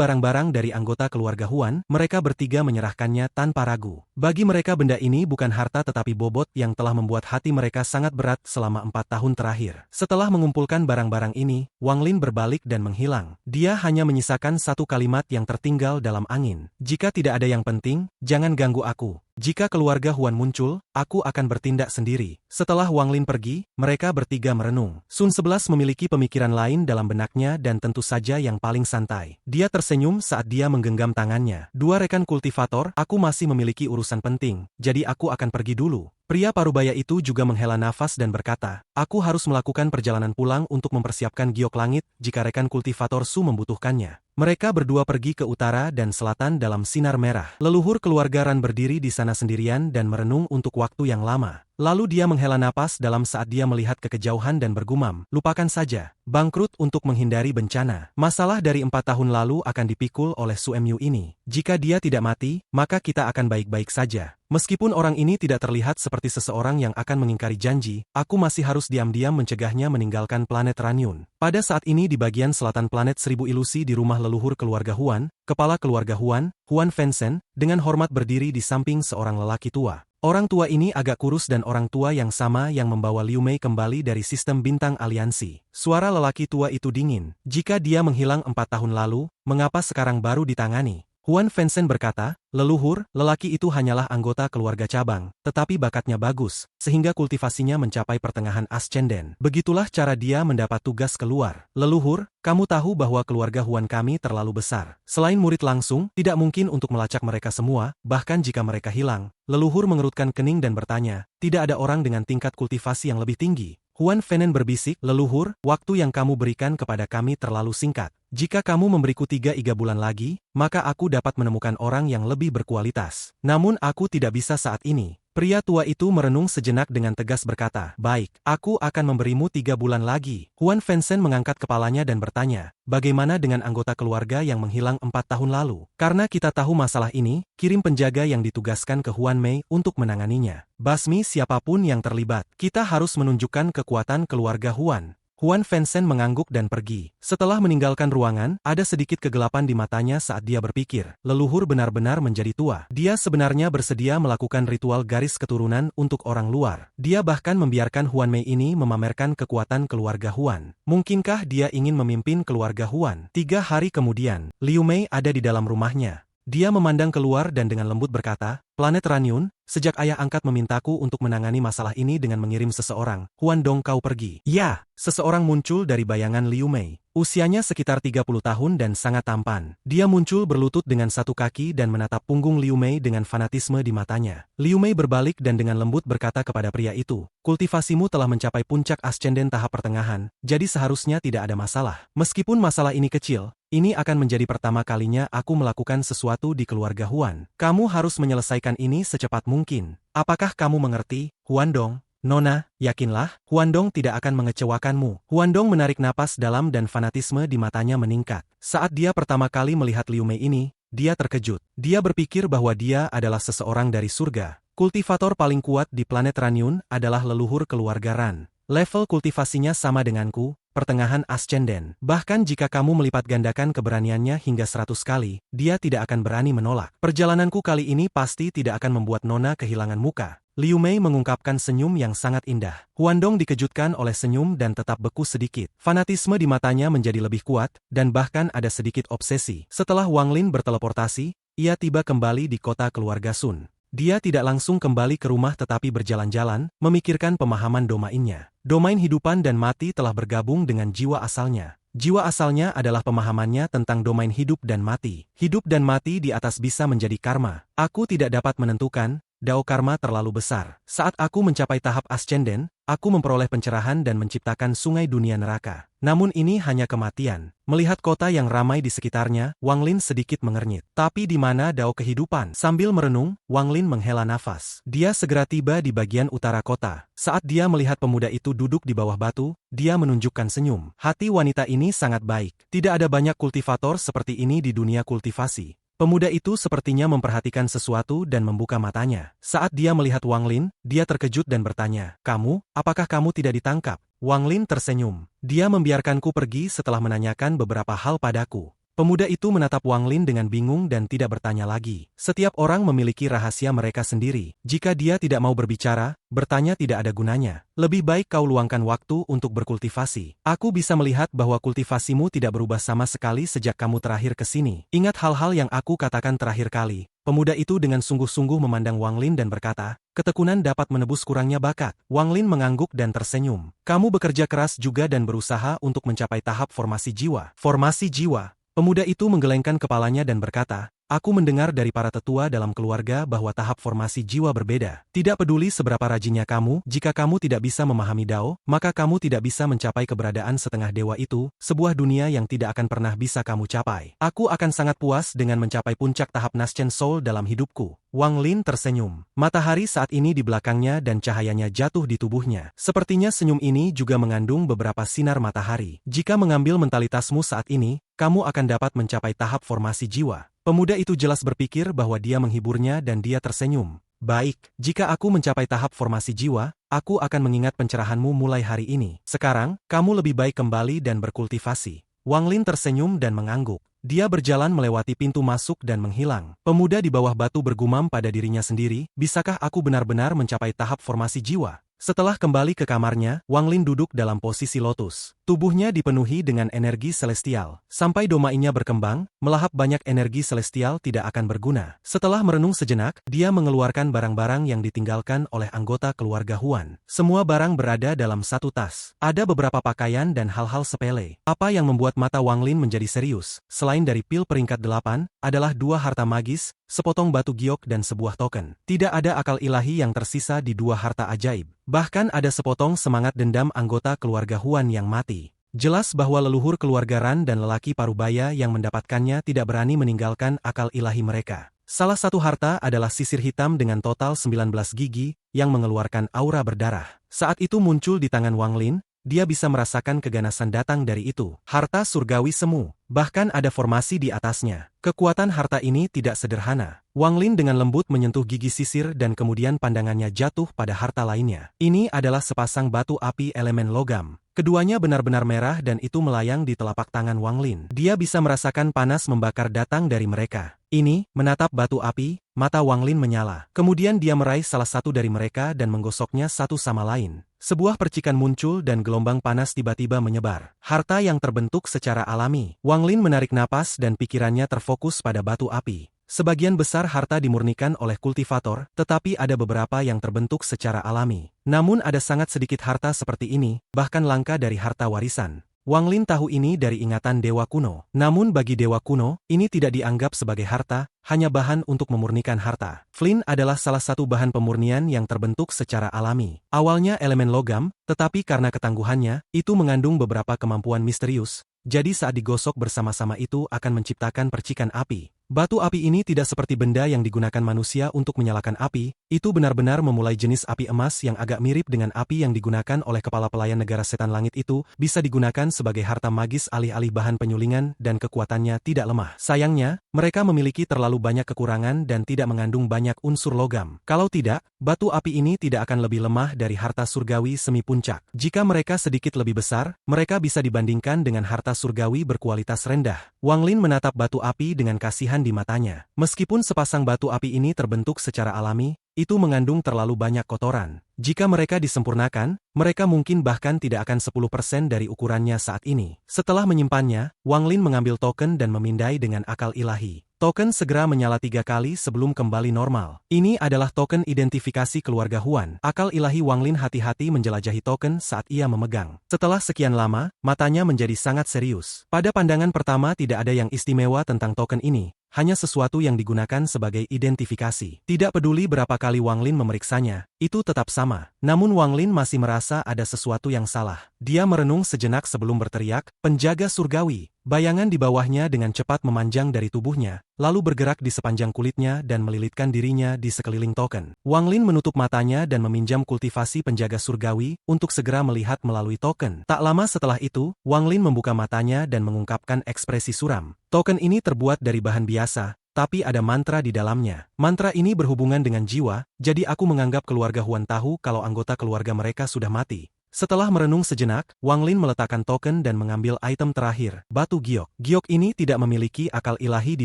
Speaker 1: barang-barang dari anggota keluarga Huan, mereka bertiga menyerahkannya tanpa ragu. Bagi mereka benda ini bukan harta tetapi bobot yang telah membuat hati mereka sangat berat selama 4 tahun terakhir. Setelah mengumpulkan barang-barang ini, Wang Lin berbalik dan menghilang. Dia hanya menyisakan satu kalimat yang tertinggal dalam angin. "Jika tidak ada yang penting, jangan ganggu aku. Jika keluarga Huan muncul, aku akan bertindak sendiri." Setelah Wang Lin pergi, mereka bertiga merenung. Sun 11 memiliki pemikiran lain dalam benaknya dan tentu saja yang paling santai. Dia tersenyum saat dia menggenggam tangannya. "Dua rekan kultivator, aku masih memiliki urusan penting, jadi aku akan pergi dulu." Pria parubaya itu juga menghela nafas dan berkata, "Aku harus melakukan perjalanan pulang untuk mempersiapkan giok langit jika rekan kultivator Su membutuhkannya." Mereka berdua pergi ke utara dan selatan dalam sinar merah. Leluhur keluarga Ran berdiri di sana sendirian dan merenung untuk waktu yang lama. Lalu dia menghela napas dalam saat dia melihat ke kejauhan dan bergumam, "Lupakan saja. Bangkrut untuk menghindari bencana. Masalah dari 4 tahun lalu akan dipikul oleh Su Mu ini. Jika dia tidak mati, maka kita akan baik-baik saja." Meskipun orang ini tidak terlihat seperti seseorang yang akan mengingkari janji, aku masih harus diam-diam mencegahnya meninggalkan planet Ranyun. Pada saat ini di bagian selatan planet Seribu Ilusi di rumah leluhur keluarga Huan, kepala keluarga Huan, Huan Fensen, dengan hormat berdiri di samping seorang lelaki tua. Orang tua ini agak kurus dan orang tua yang sama yang membawa Liu Mei kembali dari sistem bintang aliansi. Suara lelaki tua itu dingin. "Jika dia menghilang 4 tahun lalu, mengapa sekarang baru ditangani?" Huan Fensen berkata, "Leluhur, lelaki itu hanyalah anggota keluarga cabang, tetapi bakatnya bagus, sehingga kultivasinya mencapai pertengahan ascenden. Begitulah cara dia mendapat tugas keluar. Leluhur, kamu tahu bahwa keluarga Huan kami terlalu besar. Selain murid langsung, tidak mungkin untuk melacak mereka semua, bahkan jika mereka hilang." Leluhur mengerutkan kening dan bertanya, "Tidak ada orang dengan tingkat kultivasi yang lebih tinggi?" Huan Fenen berbisik, "Leluhur, waktu yang kamu berikan kepada kami terlalu singkat. Jika kamu memberiku 3 bulan lagi, maka aku dapat menemukan orang yang lebih berkualitas. Namun aku tidak bisa saat ini." Pria tua itu merenung sejenak dengan tegas berkata, "Baik, aku akan memberimu 3 bulan lagi." Huan Fensen mengangkat kepalanya dan bertanya, "Bagaimana dengan anggota keluarga yang menghilang 4 tahun lalu? Karena kita tahu masalah ini, kirim penjaga yang ditugaskan ke Huan Mei untuk menanganinya. Basmi siapapun yang terlibat. Kita harus menunjukkan kekuatan keluarga Huan." Huan Fensen mengangguk dan pergi. Setelah meninggalkan ruangan, ada sedikit kegelapan di matanya saat dia berpikir, leluhur benar-benar menjadi tua. Dia sebenarnya bersedia melakukan ritual garis keturunan untuk orang luar. Dia bahkan membiarkan Huan Mei ini memamerkan kekuatan keluarga Huan. Mungkinkah dia ingin memimpin keluarga Huan? 3 hari kemudian, Liu Mei ada di dalam rumahnya. Dia memandang keluar dan dengan lembut berkata, "Planet Ranyun, sejak ayah angkat memintaku untuk menangani masalah ini dengan mengirim seseorang, Huan Dong kau pergi." "Ya." Seseorang muncul dari bayangan Liu Mei. Usianya sekitar 30 tahun dan sangat tampan. Dia muncul berlutut dengan satu kaki dan menatap punggung Liu Mei dengan fanatisme di matanya. Liu Mei berbalik dan dengan lembut berkata kepada pria itu, "Kultivasimu telah mencapai puncak ascenden tahap pertengahan, jadi seharusnya tidak ada masalah. Meskipun masalah ini kecil, ini akan menjadi pertama kalinya aku melakukan sesuatu di keluarga Huan. Kamu harus menyelesaikan ini secepat mungkin. Apakah kamu mengerti, Huan Dong?" "Nona, yakinlah, Huan Dong tidak akan mengecewakanmu." Huan Dong menarik napas dalam dan fanatisme di matanya meningkat. Saat dia pertama kali melihat Liu Mei ini, dia terkejut. Dia berpikir bahwa dia adalah seseorang dari surga. Kultivator paling kuat di planet Ranyun adalah leluhur keluarga Ran. Level kultivasinya sama denganku, pertengahan ascenden. Bahkan jika kamu melipat gandakan keberaniannya hingga 100 kali, dia tidak akan berani menolak. Perjalananku kali ini pasti tidak akan membuat Nona kehilangan muka. Liu Mei mengungkapkan senyum yang sangat indah. Huandong dikejutkan oleh senyum dan tetap beku sedikit. Fanatisme di matanya menjadi lebih kuat, dan bahkan ada sedikit obsesi. Setelah Wang Lin berteleportasi, ia tiba kembali di kota keluarga Sun. Dia tidak langsung kembali ke rumah tetapi berjalan-jalan, memikirkan pemahaman domainnya. Domain hidupan dan mati telah bergabung dengan jiwa asalnya. Jiwa asalnya adalah pemahamannya tentang domain hidup dan mati. Hidup dan mati di atas bisa menjadi karma. Aku tidak dapat menentukan, dao karma terlalu besar. Saat aku mencapai tahap ascenden, aku memperoleh pencerahan dan menciptakan sungai dunia neraka. Namun ini hanya kematian. Melihat kota yang ramai di sekitarnya, Wang Lin sedikit mengernyit. Tapi di mana dao kehidupan? Sambil merenung, Wang Lin menghela nafas. Dia segera tiba di bagian utara kota. Saat dia melihat pemuda itu duduk di bawah batu, dia menunjukkan senyum. Hati wanita ini sangat baik. Tidak ada banyak kultivator seperti ini di dunia kultivasi. Pemuda itu sepertinya memperhatikan sesuatu dan membuka matanya. Saat dia melihat Wang Lin, dia terkejut dan bertanya, "Kamu, apakah kamu tidak ditangkap?" Wang Lin tersenyum. Dia membiarkanku pergi setelah menanyakan beberapa hal padaku. Pemuda itu menatap Wang Lin dengan bingung dan tidak bertanya lagi. Setiap orang memiliki rahasia mereka sendiri. Jika dia tidak mau berbicara, bertanya tidak ada gunanya. Lebih baik kau luangkan waktu untuk berkultivasi. Aku bisa melihat bahwa kultivasimu tidak berubah sama sekali sejak kamu terakhir ke sini. Ingat hal-hal yang aku katakan terakhir kali. Pemuda itu dengan sungguh-sungguh memandang Wang Lin dan berkata, ketekunan dapat menebus kurangnya bakat. Wang Lin mengangguk dan tersenyum. Kamu bekerja keras juga dan berusaha untuk mencapai tahap formasi jiwa. Formasi jiwa. Pemuda itu menggelengkan kepalanya dan berkata, aku mendengar dari para tetua dalam keluarga bahwa tahap formasi jiwa berbeda. Tidak peduli seberapa rajinnya kamu, jika kamu tidak bisa memahami Dao, maka kamu tidak bisa mencapai keberadaan setengah dewa itu, sebuah dunia yang tidak akan pernah bisa kamu capai. Aku akan sangat puas dengan mencapai puncak tahap Naschen Soul dalam hidupku. Wang Lin tersenyum. Matahari saat ini di belakangnya dan cahayanya jatuh di tubuhnya. Sepertinya senyum ini juga mengandung beberapa sinar matahari. Jika mengambil mentalitasmu saat ini, kamu akan dapat mencapai tahap formasi jiwa. Pemuda itu jelas berpikir bahwa dia menghiburnya dan dia tersenyum. Baik, jika aku mencapai tahap formasi jiwa, aku akan mengingat pencerahanmu mulai hari ini. Sekarang, kamu lebih baik kembali dan berkultivasi. Wang Lin tersenyum dan mengangguk. Dia berjalan melewati pintu masuk dan menghilang. Pemuda di bawah batu bergumam pada dirinya sendiri, bisakah aku benar-benar mencapai tahap formasi jiwa? Setelah kembali ke kamarnya, Wang Lin duduk dalam posisi lotus. Tubuhnya dipenuhi dengan energi celestial. Sampai domainnya berkembang, melahap banyak energi celestial tidak akan berguna. Setelah merenung sejenak, dia mengeluarkan barang-barang yang ditinggalkan oleh anggota keluarga Huan. Semua barang berada dalam satu tas. Ada beberapa pakaian dan hal-hal sepele. Apa yang membuat mata Wang Lin menjadi serius, selain dari pil peringkat 8, adalah 2 harta magis, sepotong batu giok dan sebuah token. Tidak ada akal ilahi yang tersisa di 2 harta ajaib. Bahkan ada sepotong semangat dendam anggota keluarga Huan yang mati. Jelas bahwa leluhur keluarga Ran dan lelaki parubaya yang mendapatkannya tidak berani meninggalkan akal ilahi mereka. Salah satu harta adalah sisir hitam dengan total 19 gigi, yang mengeluarkan aura berdarah. Saat itu muncul di tangan Wang Lin, dia bisa merasakan keganasan datang dari itu. Harta surgawi semu, bahkan ada formasi di atasnya. Kekuatan harta ini tidak sederhana. Wang Lin dengan lembut menyentuh gigi sisir dan kemudian pandangannya jatuh pada harta lainnya. Ini adalah sepasang batu api elemen logam. Keduanya benar-benar merah dan itu melayang di telapak tangan Wang Lin. Dia bisa merasakan panas membakar datang dari mereka. Ini, menatap batu api, mata Wang Lin menyala. Kemudian dia meraih salah satu dari mereka dan menggosoknya satu sama lain. Sebuah percikan muncul dan gelombang panas tiba-tiba menyebar. Harta yang terbentuk secara alami. Wang Lin menarik napas dan pikirannya terfokus pada batu api. Sebagian besar harta dimurnikan oleh kultivator, tetapi ada beberapa yang terbentuk secara alami. Namun ada sangat sedikit harta seperti ini, bahkan langka dari harta warisan. Wang Lin tahu ini dari ingatan dewa kuno. Namun bagi dewa kuno, ini tidak dianggap sebagai harta, hanya bahan untuk memurnikan harta. Flint adalah salah satu bahan pemurnian yang terbentuk secara alami. Awalnya elemen logam, tetapi karena ketangguhannya, itu mengandung beberapa kemampuan misterius. Jadi saat digosok bersama-sama itu akan menciptakan percikan api. Batu api ini tidak seperti benda yang digunakan manusia untuk menyalakan api, itu benar-benar memulai jenis api emas yang agak mirip dengan api yang digunakan oleh kepala pelayan negara setan langit itu, bisa digunakan sebagai harta magis alih-alih bahan penyulingan dan kekuatannya tidak lemah. Sayangnya, mereka memiliki terlalu banyak kekurangan dan tidak mengandung banyak unsur logam. Kalau tidak, batu api ini tidak akan lebih lemah dari harta surgawi semi puncak. Jika mereka sedikit lebih besar, mereka bisa dibandingkan dengan harta surgawi berkualitas rendah. Wang Lin menatap batu api dengan kasihan di matanya. Meskipun sepasang batu api ini terbentuk secara alami, itu mengandung terlalu banyak kotoran. Jika mereka disempurnakan, mereka mungkin bahkan tidak akan 10% dari ukurannya saat ini. Setelah menyimpannya, Wang Lin mengambil token dan memindai dengan akal ilahi. Token segera menyala 3 kali sebelum kembali normal. Ini adalah token identifikasi keluarga Huan. Akal ilahi Wang Lin hati-hati menjelajahi token saat ia memegang. Setelah sekian lama, matanya menjadi sangat serius. Pada pandangan pertama tidak ada yang istimewa tentang token ini. Hanya sesuatu yang digunakan sebagai identifikasi. Tidak peduli berapa kali Wang Lin memeriksanya, itu tetap sama. Namun Wang Lin masih merasa ada sesuatu yang salah. Dia merenung sejenak sebelum berteriak, "Penjaga surgawi!" Bayangan di bawahnya dengan cepat memanjang dari tubuhnya, lalu bergerak di sepanjang kulitnya dan melilitkan dirinya di sekeliling token. Wang Lin menutup matanya dan meminjam kultivasi penjaga surgawi untuk segera melihat melalui token. Tak lama setelah itu, Wang Lin membuka matanya dan mengungkapkan ekspresi suram. Token ini terbuat dari bahan biasa, tapi ada mantra di dalamnya. Mantra ini berhubungan dengan jiwa, jadi aku menganggap keluarga Huan tahu kalau anggota keluarga mereka sudah mati. Setelah merenung sejenak, Wang Lin meletakkan token dan mengambil item terakhir, batu giok. Giok ini tidak memiliki akal ilahi di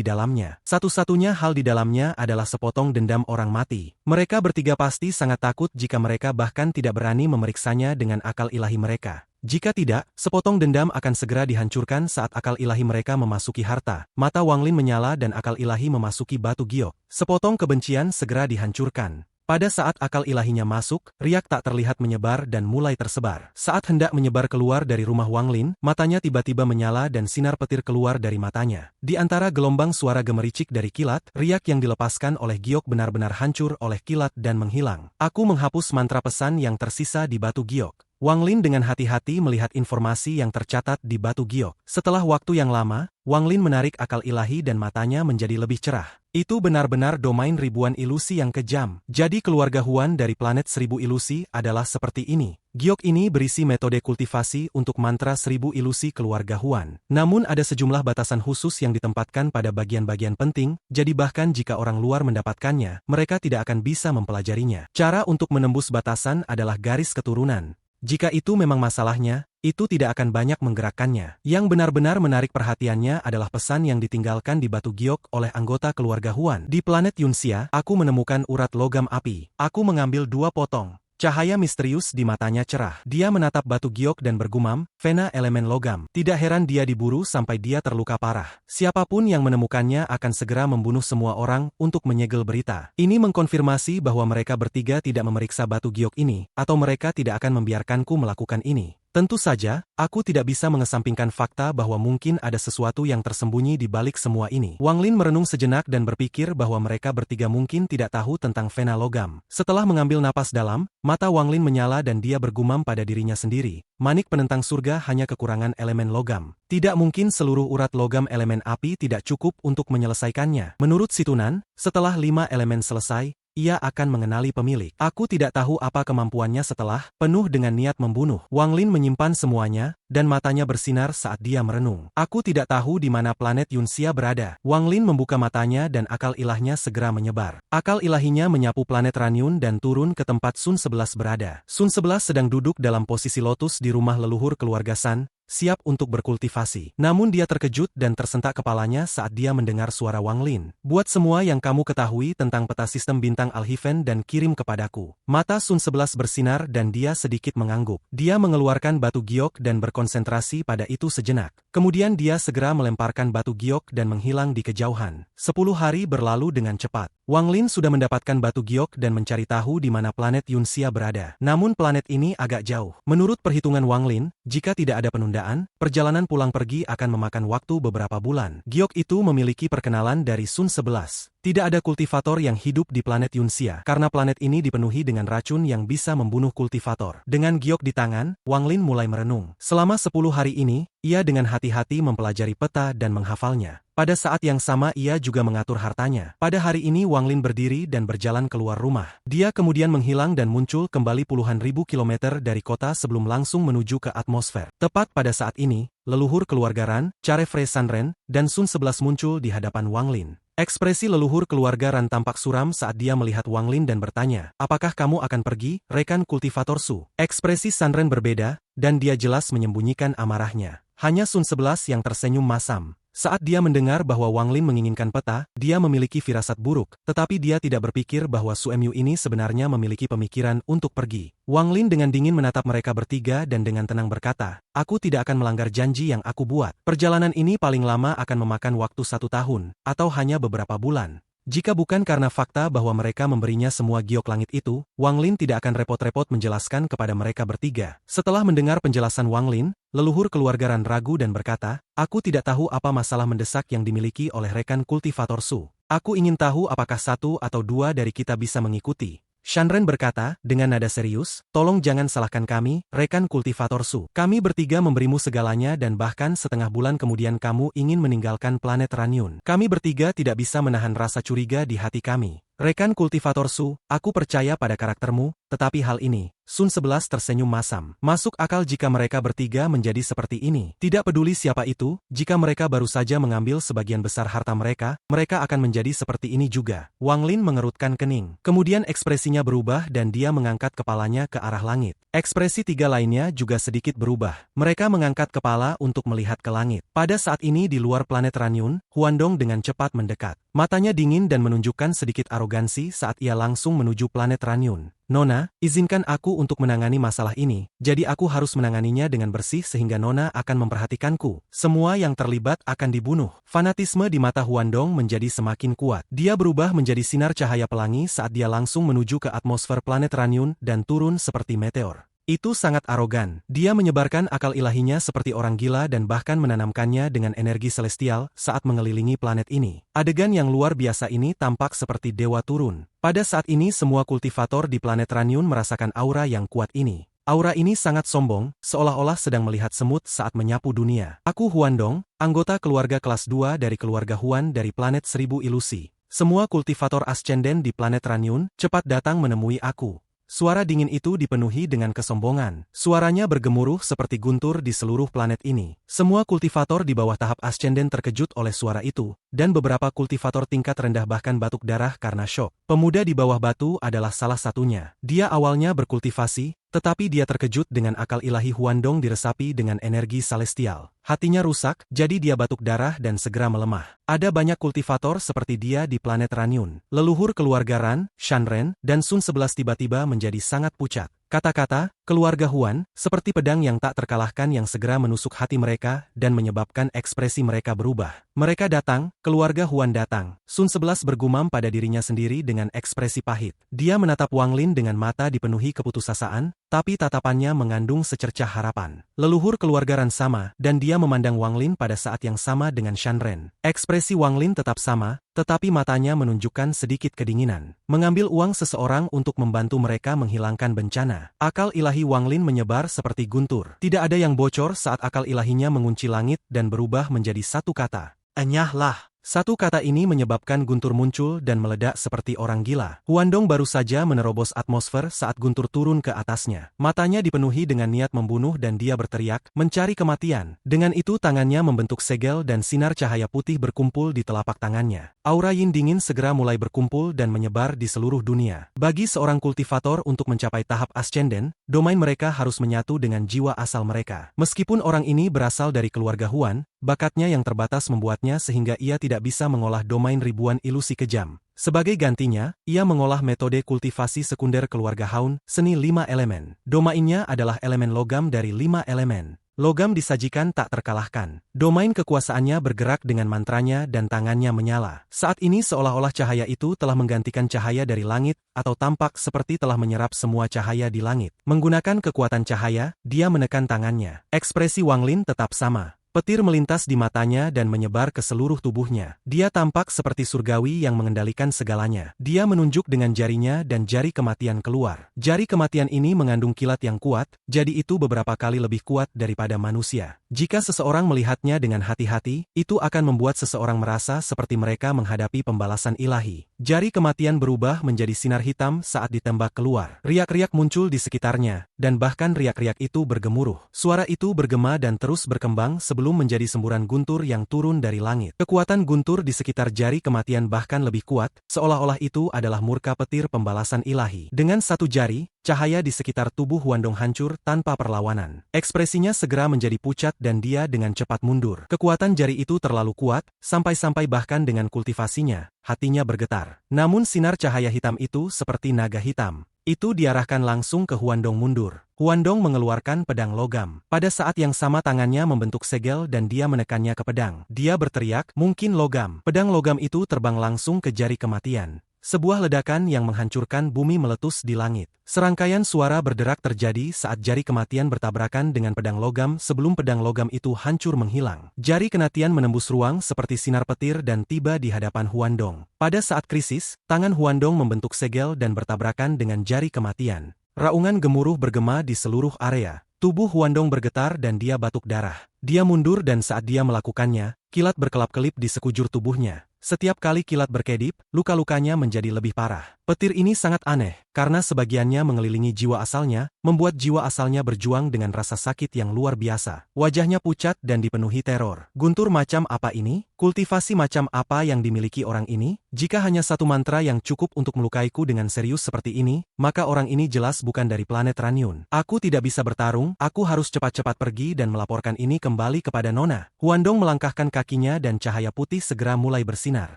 Speaker 1: dalamnya. Satu-satunya hal di dalamnya adalah sepotong dendam orang mati. Mereka bertiga pasti sangat takut jika mereka bahkan tidak berani memeriksanya dengan akal ilahi mereka. Jika tidak, sepotong dendam akan segera dihancurkan saat akal ilahi mereka memasuki harta. Mata Wang Lin menyala dan akal ilahi memasuki batu giok. Sepotong kebencian segera dihancurkan. Pada saat akal ilahinya masuk, riak tak terlihat menyebar dan mulai tersebar. Saat hendak menyebar keluar dari rumah Wang Lin, matanya tiba-tiba menyala dan sinar petir keluar dari matanya. Di antara gelombang suara gemericik dari kilat, riak yang dilepaskan oleh giok benar-benar hancur oleh kilat dan menghilang. Aku menghapus mantra pesan yang tersisa di batu giok. Wang Lin dengan hati-hati melihat informasi yang tercatat di batu giok. Setelah waktu yang lama, Wang Lin menarik akal ilahi dan matanya menjadi lebih cerah. Itu benar-benar domain ribuan ilusi yang kejam. Jadi keluarga Huan dari planet 1000 ilusi adalah seperti ini. Giok ini berisi metode kultivasi untuk mantra 1000 ilusi keluarga Huan. Namun ada sejumlah batasan khusus yang ditempatkan pada bagian-bagian penting, jadi bahkan jika orang luar mendapatkannya, mereka tidak akan bisa mempelajarinya. Cara untuk menembus batasan adalah garis keturunan. Jika itu memang masalahnya, itu tidak akan banyak menggerakkannya. Yang benar-benar menarik perhatiannya adalah pesan yang ditinggalkan di batu giok oleh anggota keluarga Huan. Di planet Yunxia, aku menemukan urat logam api. Aku mengambil 2 potong. Cahaya misterius di matanya cerah. Dia menatap batu giok dan bergumam, "Vena elemen logam." Tidak heran dia diburu sampai dia terluka parah. Siapapun yang menemukannya akan segera membunuh semua orang untuk menyegel berita. Ini mengkonfirmasi bahwa mereka bertiga tidak memeriksa batu giok ini, atau mereka tidak akan membiarkanku melakukan ini. Tentu saja, aku tidak bisa mengesampingkan fakta bahwa mungkin ada sesuatu yang tersembunyi di balik semua ini. Wang Lin merenung sejenak dan berpikir bahwa mereka bertiga mungkin tidak tahu tentang vena logam. Setelah mengambil napas dalam, mata Wang Lin menyala dan dia bergumam pada dirinya sendiri. Manik penentang surga hanya kekurangan elemen logam. Tidak mungkin seluruh urat logam elemen api tidak cukup untuk menyelesaikannya. Menurut Situnan, setelah 5 elemen selesai, ia akan mengenali pemilik. Aku tidak tahu apa kemampuannya setelah penuh dengan niat membunuh. Wang Lin menyimpan semuanya, dan matanya bersinar saat dia merenung. Aku tidak tahu di mana planet Yunxia berada. Wang Lin membuka matanya dan akal ilahnya segera menyebar. Akal ilahinya menyapu planet Ranyun dan turun ke tempat Sun 11 berada. Sun 11 sedang duduk dalam posisi lotus di rumah leluhur keluarga San, siap untuk berkultivasi. Namun dia terkejut dan tersentak kepalanya saat dia mendengar suara Wang Lin. "Buat semua yang kamu ketahui tentang peta sistem bintang Alhiven dan kirim kepadaku." Mata Sun 11 bersinar dan dia sedikit mengangguk. Dia mengeluarkan batu giok dan berkonsentrasi pada itu sejenak. Kemudian dia segera melemparkan batu giok dan menghilang di kejauhan. 10 hari berlalu dengan cepat. Wang Lin sudah mendapatkan batu giok dan mencari tahu di mana planet Yunxia berada. Namun planet ini agak jauh. Menurut perhitungan Wang Lin, jika tidak ada penundaan, perjalanan pulang pergi akan memakan waktu beberapa bulan. Giok itu memiliki perkenalan dari Sun 11. Tidak ada kultivator yang hidup di planet Yunxia, karena planet ini dipenuhi dengan racun yang bisa membunuh kultivator. Dengan giok di tangan, Wang Lin mulai merenung. Selama 10 hari ini, ia dengan hati-hati mempelajari peta dan menghafalnya. Pada saat yang sama ia juga mengatur hartanya. Pada hari ini Wang Lin berdiri dan berjalan keluar rumah. Dia kemudian menghilang dan muncul kembali puluhan ribu kilometer dari kota sebelum langsung menuju ke atmosfer. Tepat pada saat ini, leluhur keluarga Ran, Carefrey Sanren, dan Sun 11 muncul di hadapan Wang Lin. Ekspresi leluhur keluarga Ran tampak suram saat dia melihat Wang Lin dan bertanya, "Apakah kamu akan pergi, rekan kultivator Su?" Ekspresi Sanren berbeda, dan dia jelas menyembunyikan amarahnya. Hanya Sun 11 yang tersenyum masam. Saat dia mendengar bahwa Wang Lin menginginkan peta, dia memiliki firasat buruk, tetapi dia tidak berpikir bahwa Su Emyu ini sebenarnya memiliki pemikiran untuk pergi. Wang Lin dengan dingin menatap mereka bertiga dan dengan tenang berkata, "Aku tidak akan melanggar janji yang aku buat. Perjalanan ini paling lama akan memakan waktu 1 tahun, atau hanya beberapa bulan." Jika bukan karena fakta bahwa mereka memberinya semua giok langit itu, Wang Lin tidak akan repot-repot menjelaskan kepada mereka bertiga. Setelah mendengar penjelasan Wang Lin, leluhur keluarga Ran ragu dan berkata, "Aku tidak tahu apa masalah mendesak yang dimiliki oleh rekan kultivator Su. Aku ingin tahu apakah 1 atau 2 dari kita bisa mengikuti." Shanren berkata, dengan nada serius, "Tolong jangan salahkan kami, rekan kultivator Su. Kami bertiga memberimu segalanya dan bahkan setengah bulan kemudian kamu ingin meninggalkan planet Ranyun. Kami bertiga tidak bisa menahan rasa curiga di hati kami. Rekan kultivator Su, aku percaya pada karaktermu, tetapi hal ini," Sun 11 tersenyum masam. "Masuk akal jika mereka bertiga menjadi seperti ini. Tidak peduli siapa itu, jika mereka baru saja mengambil sebagian besar harta mereka, mereka akan menjadi seperti ini juga." Wang Lin mengerutkan kening. Kemudian ekspresinya berubah dan dia mengangkat kepalanya ke arah langit. Ekspresi 3 lainnya juga sedikit berubah. Mereka mengangkat kepala untuk melihat ke langit. Pada saat ini di luar planet Ranyun, Huandong dengan cepat mendekat. Matanya dingin dan menunjukkan sedikit arogansi saat ia langsung menuju planet Ranyun. "Nona, izinkan aku untuk menangani masalah ini, jadi aku harus menanganinya dengan bersih sehingga Nona akan memperhatikanku. Semua yang terlibat akan dibunuh." Fanatisme di mata Huandong menjadi semakin kuat. Dia berubah menjadi sinar cahaya pelangi saat dia langsung menuju ke atmosfer planet Ranyun dan turun seperti meteor. Itu sangat arogan. Dia menyebarkan akal ilahinya seperti orang gila dan bahkan menanamkannya dengan energi celestial saat mengelilingi planet ini. Adegan yang luar biasa ini tampak seperti dewa turun. Pada saat ini semua kultivator di planet Ranyun merasakan aura yang kuat ini. Aura ini sangat sombong, seolah-olah sedang melihat semut saat menyapu dunia. "Aku Huandong, anggota keluarga kelas 2 dari keluarga Huan dari planet 1000 ilusi. Semua kultivator ascenden di planet Ranyun, cepat datang menemui aku." Suara dingin itu dipenuhi dengan kesombongan. Suaranya bergemuruh seperti guntur di seluruh planet ini. Semua kultivator di bawah tahap ascenden terkejut oleh suara itu, dan beberapa kultivator tingkat rendah bahkan batuk darah karena syok. Pemuda di bawah batu adalah salah satunya. Dia awalnya berkultivasi, tetapi dia terkejut dengan akal ilahi Huandong diresapi dengan energi celestial. Hatinya rusak, jadi dia batuk darah dan segera melemah. Ada banyak kultivator seperti dia di planet Ranyun. Leluhur keluarga Ran, Shanren, dan Sun 11 tiba-tiba menjadi sangat pucat. Kata-kata, keluarga Huan, seperti pedang yang tak terkalahkan yang segera menusuk hati mereka dan menyebabkan ekspresi mereka berubah. "Mereka datang, keluarga Huan datang." Sun 11 bergumam pada dirinya sendiri dengan ekspresi pahit. Dia menatap Wang Lin dengan mata dipenuhi keputusasaan, tapi tatapannya mengandung secercah harapan. Leluhur keluarga Ran sama, dan dia memandang Wang Lin pada saat yang sama dengan Shanren. Ekspresi Wang Lin tetap sama, tetapi matanya menunjukkan sedikit kedinginan. Mengambil uang seseorang untuk membantu mereka menghilangkan bencana. Akal ilahi Wang Lin menyebar seperti guntur. Tidak ada yang bocor saat akal ilahinya mengunci langit dan berubah menjadi satu kata. "Enyahlah." Satu kata ini menyebabkan guntur muncul dan meledak seperti orang gila. Huandong baru saja menerobos atmosfer saat guntur turun ke atasnya. Matanya dipenuhi dengan niat membunuh dan dia berteriak, mencari kematian. Dengan itu tangannya membentuk segel dan sinar cahaya putih berkumpul di telapak tangannya. Aura yin dingin segera mulai berkumpul dan menyebar di seluruh dunia. Bagi seorang kultivator untuk mencapai tahap ascenden, domain mereka harus menyatu dengan jiwa asal mereka. Meskipun orang ini berasal dari keluarga Huan, bakatnya yang terbatas membuatnya sehingga ia tidak bisa mengolah domain ribuan ilusi kejam. Sebagai gantinya, ia mengolah metode kultivasi sekunder keluarga Haun, seni 5 elemen. Domainnya adalah elemen logam dari 5 elemen. Logam disajikan tak terkalahkan. Domain kekuasaannya bergerak dengan mantranya dan tangannya menyala. Saat ini seolah-olah cahaya itu telah menggantikan cahaya dari langit, atau tampak seperti telah menyerap semua cahaya di langit. Menggunakan kekuatan cahaya, dia menekan tangannya. Ekspresi Wang Lin tetap sama. Petir melintas di matanya dan menyebar ke seluruh tubuhnya. Dia tampak seperti surgawi yang mengendalikan segalanya. Dia menunjuk dengan jarinya dan jari kematian keluar. Jari kematian ini mengandung kilat yang kuat, jadi itu beberapa kali lebih kuat daripada manusia. Jika seseorang melihatnya dengan hati-hati, itu akan membuat seseorang merasa seperti mereka menghadapi pembalasan ilahi. Jari kematian berubah menjadi sinar hitam saat ditembak keluar. Riak-riak muncul di sekitarnya, dan bahkan riak-riak itu bergemuruh. Suara itu bergema dan terus berkembang sebelum menjadi semburan guntur yang turun dari langit. Kekuatan guntur di sekitar jari kematian bahkan lebih kuat, seolah-olah itu adalah murka petir pembalasan ilahi. Dengan satu jari, cahaya di sekitar tubuh Huandong hancur tanpa perlawanan. Ekspresinya segera menjadi pucat dan dia dengan cepat mundur. Kekuatan jari itu terlalu kuat, sampai-sampai bahkan dengan kultivasinya, hatinya bergetar. Namun sinar cahaya hitam itu seperti naga hitam. Itu diarahkan langsung ke Huandong mundur. Huandong mengeluarkan pedang logam. Pada saat yang sama tangannya membentuk segel dan dia menekannya ke pedang. Dia berteriak, mungkin logam. Pedang logam itu terbang langsung ke jari kematian. Sebuah ledakan yang menghancurkan bumi meletus di langit. Serangkaian suara berderak terjadi saat jari kematian bertabrakan dengan pedang logam sebelum pedang logam itu hancur menghilang. Jari kematian menembus ruang seperti sinar petir dan tiba di hadapan Huandong. Pada saat krisis, tangan Huandong membentuk segel dan bertabrakan dengan jari kematian. Raungan gemuruh bergema di seluruh area. Tubuh Huandong bergetar dan dia batuk darah. Dia mundur dan saat dia melakukannya, kilat berkelap-kelip di sekujur tubuhnya. Setiap kali kilat berkedip, luka-lukanya menjadi lebih parah. Petir ini sangat aneh, karena sebagiannya mengelilingi jiwa asalnya, membuat jiwa asalnya berjuang dengan rasa sakit yang luar biasa. Wajahnya pucat dan dipenuhi teror. Guntur macam apa ini? Kultivasi macam apa yang dimiliki orang ini? Jika hanya satu mantra yang cukup untuk melukaiku dengan serius seperti ini, maka orang ini jelas bukan dari planet Ranyun. Aku tidak bisa bertarung, aku harus cepat-cepat pergi dan melaporkan ini kembali kepada Nona. Huandong melangkahkan kakinya dan cahaya putih segera mulai bersinar.